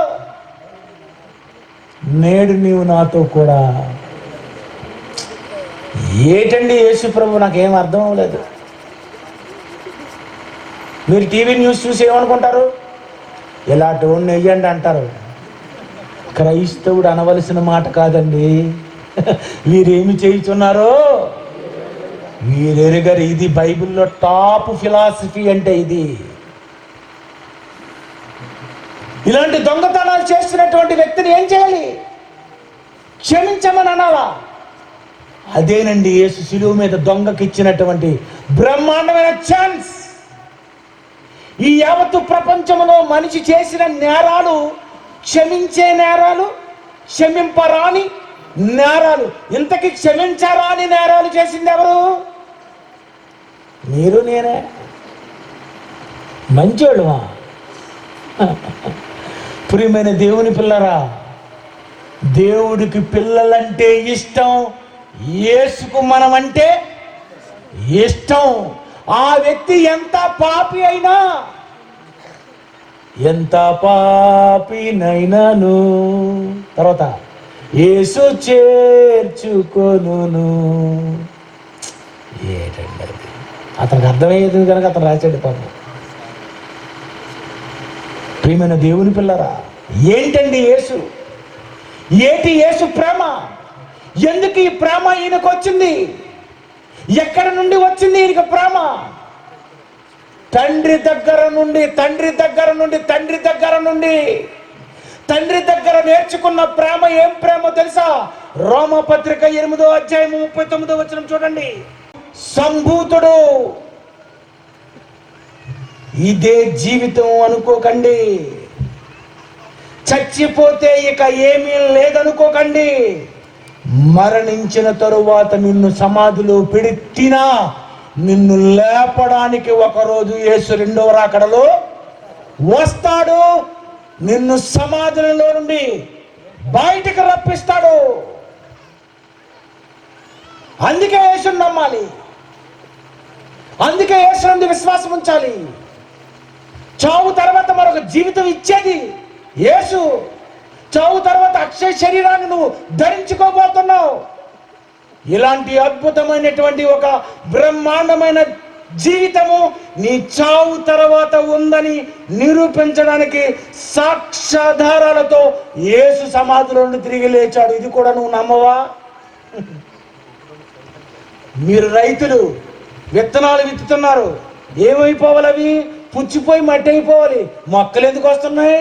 S1: నేడు నీవు నాతో కూడా. ఏటండి యేసు ప్రభు? నాకేం అర్థం అవ్వలేదు. మీరు టీవీ న్యూస్ చూసి ఏమనుకుంటారు? ఇలాంటి వాడిని వెయ్యండి అంటారు. క్రైస్తవుడు అనవలసిన మాట కాదండి. వీరేమి చేయుచున్నారో వీరెరుగరు. ఇది బైబిల్లో టాప్ ఫిలాసఫీ అంటే ఇది. ఇలాంటి దొంగతనాలు చేస్తున్నటువంటి వ్యక్తిని ఏం చేయాలి? క్షమించమని అనాలా? అదేనండి యేసు శిలువ మీద దొంగకి ఇచ్చినటువంటి బ్రహ్మాండమైన ఛాన్స్. ఈ యావత్తు ప్రపంచంలో మనిషి చేసిన నేరాలు, క్షమించే నేరాలు, క్షమింపరాని నేరాలు. ఇంతకీ క్షమించరాని నేరాలు చేసింది ఎవరు? మీరు, నేనే. మంచోళ్ళమా? ప్రియమైన దేవుని పిల్లరా, దేవుడికి పిల్లలంటే ఇష్టం, యేసుకు మనమంటే ఇష్టం. ఆ వ్యక్తి ఎంత పాపి అయినా, ఎంత పాపినైనాను తర్వాత యేసు చేర్చుకొనును. ఏంటండి అది? అతనికి అర్థమయ్యేది కనుక అతను రాశాడు పాపం. ప్రియమైన దేవుని పిల్లరా, ఏంటండి యేసు? ఏంటి యేసు ప్రేమ? ఎందుకు ఈ ప్రేమ ఈయనకు వచ్చింది? ఎక్కడ నుండి వచ్చింది ఈయనకు ప్రేమ? తండ్రి దగ్గర నేర్చుకున్న ప్రేమ. ఏం ప్రేమ తెలుసా? రోమపత్రిక 8వ అధ్యాయం 39వ వచనం చూడండి. సంభూతుడు, ఇదే జీవితం అనుకోకండి, చచ్చిపోతే ఇక ఏమీ లేదనుకోకండి. మరణించిన తరువాత నిన్ను సమాధిలో పెడితినా నిన్ను లేపడానికి ఒకరోజు యేసు రెండవ రాకడలో వస్తాడు. నిన్ను సమాధిలో నుండి బయటికి రప్పిస్తాడు. అందుకే యేసుని నమ్మాలి, అందుకే యేసునందు విశ్వాసం ఉంచాలి. చావు తర్వాత మరొక జీవితం ఇచ్చేది యేసు. చావు తర్వాత అక్షయ శరీరాన్ని నువ్వు ధరించుకోబోతున్నావు. ఇలాంటి అద్భుతమైనటువంటి ఒక బ్రహ్మాండమైన జీవితము నీ చావు తర్వాత ఉందని నిరూపించడానికి సాక్ష్యాధారాలతో యేసు సమాధిలో నుండి తిరిగి లేచాడు. ఇది కూడా నువ్వు నమ్మవా? మీరు రైతులు విత్తనాలు విత్తుతున్నారు, ఏమైపోవాలి? అవి పుచ్చిపోయి మట్టి అయిపోవాలి. మొక్కలు ఎందుకు వస్తున్నాయి?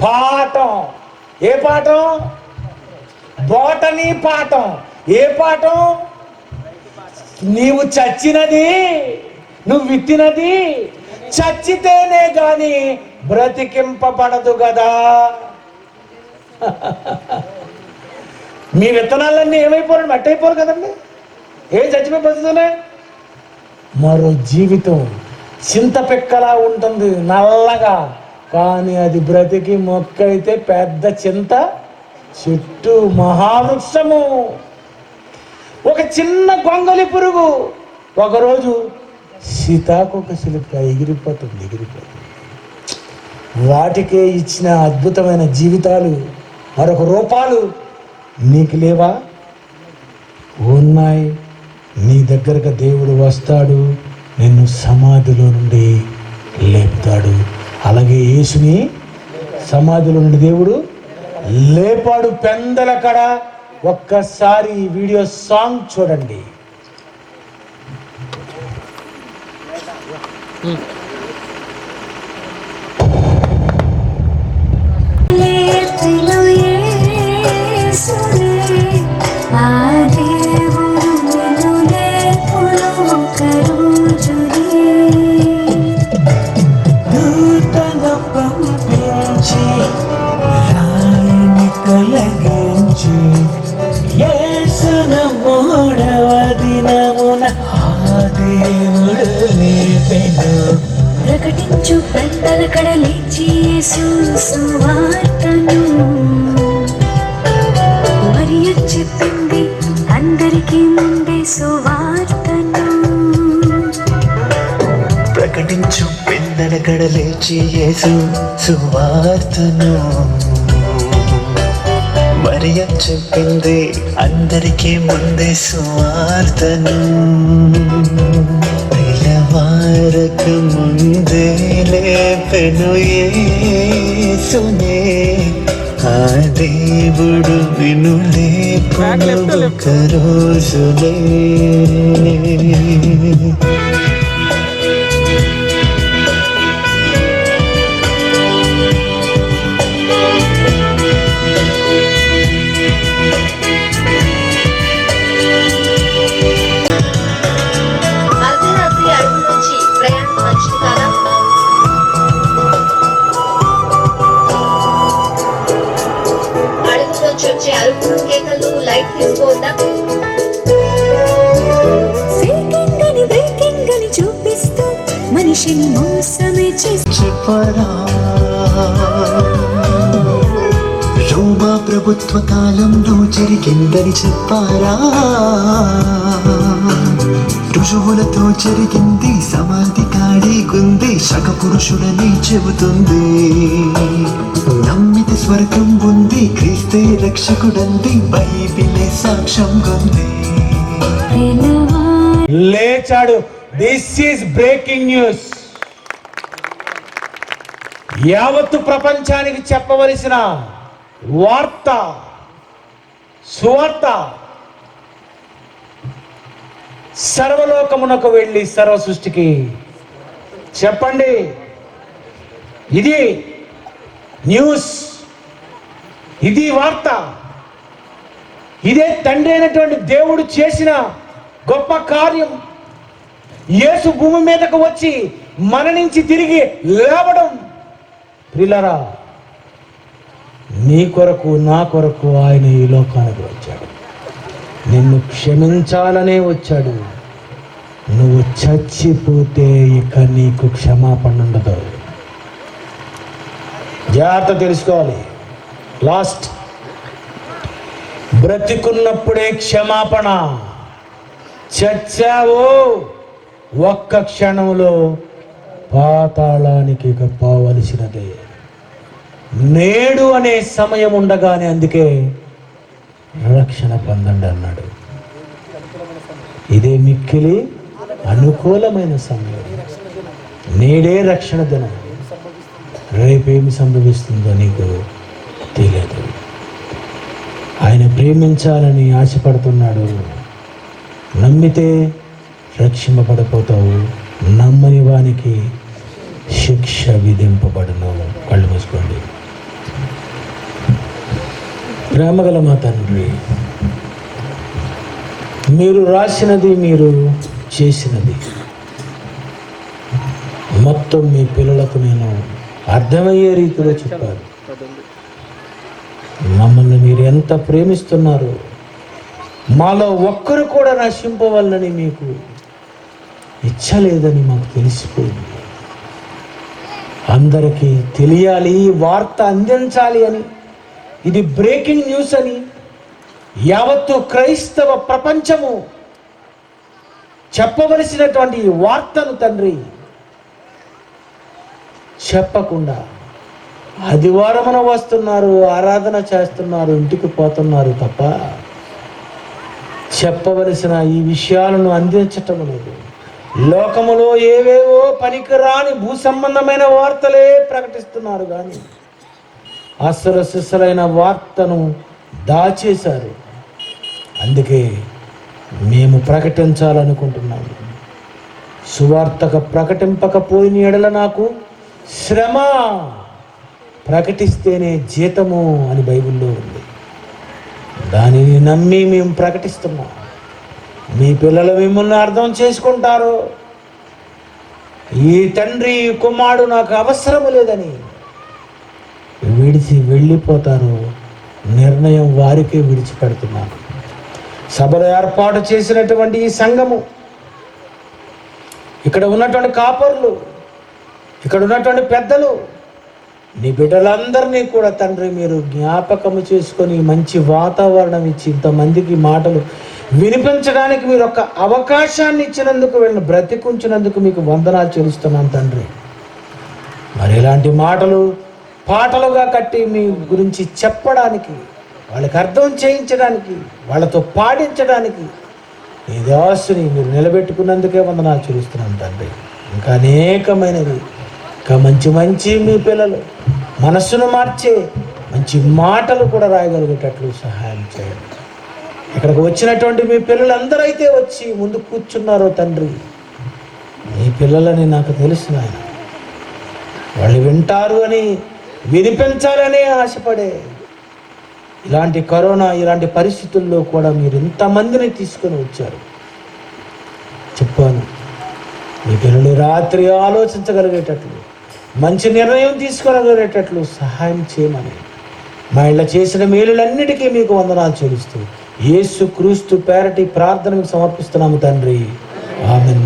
S1: పాఠం. ఏ పాఠం? బోటనీ పాఠం. ఏ పాఠం? నీవు చచ్చినది, నువ్వు విత్తినది చచ్చితేనే గాని బ్రతికింపబడదు కదా. మీ విత్తనాలన్నీ ఏమైపోరు? మట్టి అయిపోరు కదండి. ఏం చచ్చిపోయి బతుకుతున్నాయి? మరో జీవితం చింతపిక్కలా ఉంటుంది, నల్లగా, కానీ అది బ్రతికి మొక్క అయితే పెద్ద చింత చెట్టు, మహావృక్షము. ఒక చిన్న గొంగలి పురుగు ఒకరోజు సీతాకోకచిలుక ఎగిరిపోతుంది. వాటికే ఇచ్చిన అద్భుతమైన జీవితాలు, మరొక రూపాలు నీకు లేవా? ఉన్నాయి. నీ దగ్గరకు దేవుడు వస్తాడు, నిన్ను సమాధిలో నుండి లేపుతాడు. అలాగే యేసుని సమాధిలో నుండి దేవుడు లేపాడు పెందల కడ. ఒక్కసారి ఈ వీడియో సాంగ్ చూడండి.
S2: ప్రకటించు పెద్దల కడ లేచి యేసు సువార్తను, మరియ చెప్పింది అందరికీ ముందే సువార్తను.
S3: ప్రకటించు పెద్దల కడ లేచి యేసు సువార్తను, మరియ చెప్పింది అందరికీ ముందే సువార్తను. తెల్లవారక ముందే లేపెను యేసునే, ఆ దేవుడు విను లేపును ఒక రోజులే.
S2: చూపిస్తూ మనిషిని మోసమే
S3: చెప్పరా, రోమా ప్రభుత్వ కాలంలో జరిగిందని చెప్పారా? రుజువులతో జరిగింది, సమాధి కాడీగుంది, శక పురుషుడని చెబుతుంది. నమ్మితే స్వర్గం ఉంది, క్రీస్తే రక్షకుడంది, బైబిలే సాక్ష్యం ఉంది.
S1: లేచాడు. This is breaking news. యావత్తు ప్రపంచానికి చెప్పవలసిన వార్త, సువార్త. సర్వలోకమునకు వెళ్ళి సర్వ సృష్టికి చెప్పండి. ఇది న్యూస్, ఇది వార్త. ఇదే తండ్రి అయినటువంటి దేవుడు చేసిన గొప్ప కార్యం. యేసు భూమి మీదకు వచ్చి మరణించి తిరిగి లేవడం. ప్రియులారా, నీ కొరకు నా కొరకు ఆయన ఈ లోకానికి వచ్చాడు. నిన్ను క్షమించాలనే వచ్చాడు. నువ్వు చచ్చిపోతే ఇక నీకు క్షమాపణ ఉండదు. జాగ్రత్త తెలుసుకోవాలి. లాస్ట్, బ్రతికున్నప్పుడే క్షమాపణ. చచ్చావో ఒక్క క్షణంలో పాతాళానికి పోవలసినదే. నేడు అనే సమయం ఉండగానే అందుకే రక్షణ పొందండి అన్నాడు. ఇదే మిక్కిలి అనుకూలమైన సమయం. నేడే రక్షణ దినం. రేపేమి సంభవిస్తుందో నీకు తెలియదు. ఆయన ప్రేమించాలని ఆశపడుతున్నాడు. నమ్మితే రక్షింపబడిపోతావు, నమ్మని వానికి శిక్ష విధింపబడును. కళ్ళు మూసుకోండి. ప్రేమగల మా తండ్రి, మీరు రాసినది, మీరు చేసినది మొత్తం మీ పిల్లలకు నేను అర్థమయ్యే రీతిలో చెప్పారు. మమ్మల్ని మీరు ఎంత ప్రేమిస్తున్నారు, మాలో ఒక్కరు కూడా నశింపవాలని మీకు ఇచ్చలేదని మాకు తెలిసిపోయింది. అందరికీ తెలియాలి, వార్త అందించాలి అని, ఇది బ్రేకింగ్ న్యూస్ అని యావత్తు క్రైస్తవ ప్రపంచము చెప్పవలసినటువంటి ఈ వార్తను తండ్రి చెప్పకుండా ఆదివారమున వస్తున్నారు, ఆరాధన చేస్తున్నారు, ఇంటికి పోతున్నారు తప్ప చెప్పవలసిన ఈ విషయాలను అందించటం లేదు. లోకములో ఏవేవో పనికిరాని భూ సంబంధమైన వార్తలే ప్రకటిస్తున్నారు, కానీ అసలు సిసలైన వార్తను దాచేశారు. అందుకే మేము ప్రకటించాలనుకుంటున్నాము. సువార్తక ప్రకటింపకపోయిన ఎడల నాకు శ్రమ, ప్రకటిస్తేనే జీతము అని బైబిల్లో ఉంది. దానిని నమ్మి మేము ప్రకటిస్తున్నాం. మీ పిల్లలు మిమ్మల్ని అర్థం చేసుకుంటారు. ఈ తండ్రి కుమారుడు నాకు అవసరం లేదని విడిచి వెళ్ళిపోతారు. నిర్ణయం వారికే విడిచిపెడుతున్నాను. సభలు ఏర్పాటు చేసినటువంటి ఈ సంఘము, ఇక్కడ ఉన్నటువంటి కాపర్లు, ఇక్కడ ఉన్నటువంటి పెద్దలు, నీ బిడ్డలందరినీ కూడా తండ్రి మీరు జ్ఞాపకము చేసుకొని మంచి వాతావరణం ఇచ్చి ఇంతమందికి మాటలు వినిపించడానికి మీరు ఒక అవకాశాన్ని ఇచ్చినందుకు, వీళ్ళని బ్రతికుంచినందుకు మీకు వందనాలు చెల్లిస్తున్నాను తండ్రి. మరి ఇలాంటి మాటలు పాటలుగా కట్టి మీ గురించి చెప్పడానికి, వాళ్ళకి అర్థం చేయించడానికి, వాళ్ళతో పాడించడానికి ఈ దాసుని మీరు నిలబెట్టుకున్నందుకే వందనాలు చెల్లిస్తున్నాను తండ్రి. ఇంకా అనేకమైనవి, ఇంకా మంచి మంచి మీ పిల్లలు మనస్సును మార్చే మంచి మాటలు కూడా రాయగలిగేటట్లు సహాయం చేయండి. ఇక్కడికి వచ్చినటువంటి మీ పిల్లలందరూ అయితే వచ్చి ముందు కూర్చున్నారో తండ్రి, మీ పిల్లలని నాకు తెలుసు నాయన. వాళ్ళు వింటారు అని, వినిపించాలనే ఆశపడే ఇలాంటి కరోనా, ఇలాంటి పరిస్థితుల్లో కూడా మీరు ఇంతమందిని తీసుకొని వచ్చారు. చెప్పాను, మీ పిల్లలు రాత్రి ఆలోచించగలిగేటట్లు, మంచి నిర్ణయం తీసుకోగలిగేటట్లు సహాయం చేయమని మా ఇళ్ళ చేసిన మేలులన్నిటికీ మీకు వందనాలు చెల్లిస్తూ యేసు క్రీస్తు పేరటి ప్రార్థనకు సమర్పిస్తున్నాము తండ్రి. ఆమేన్.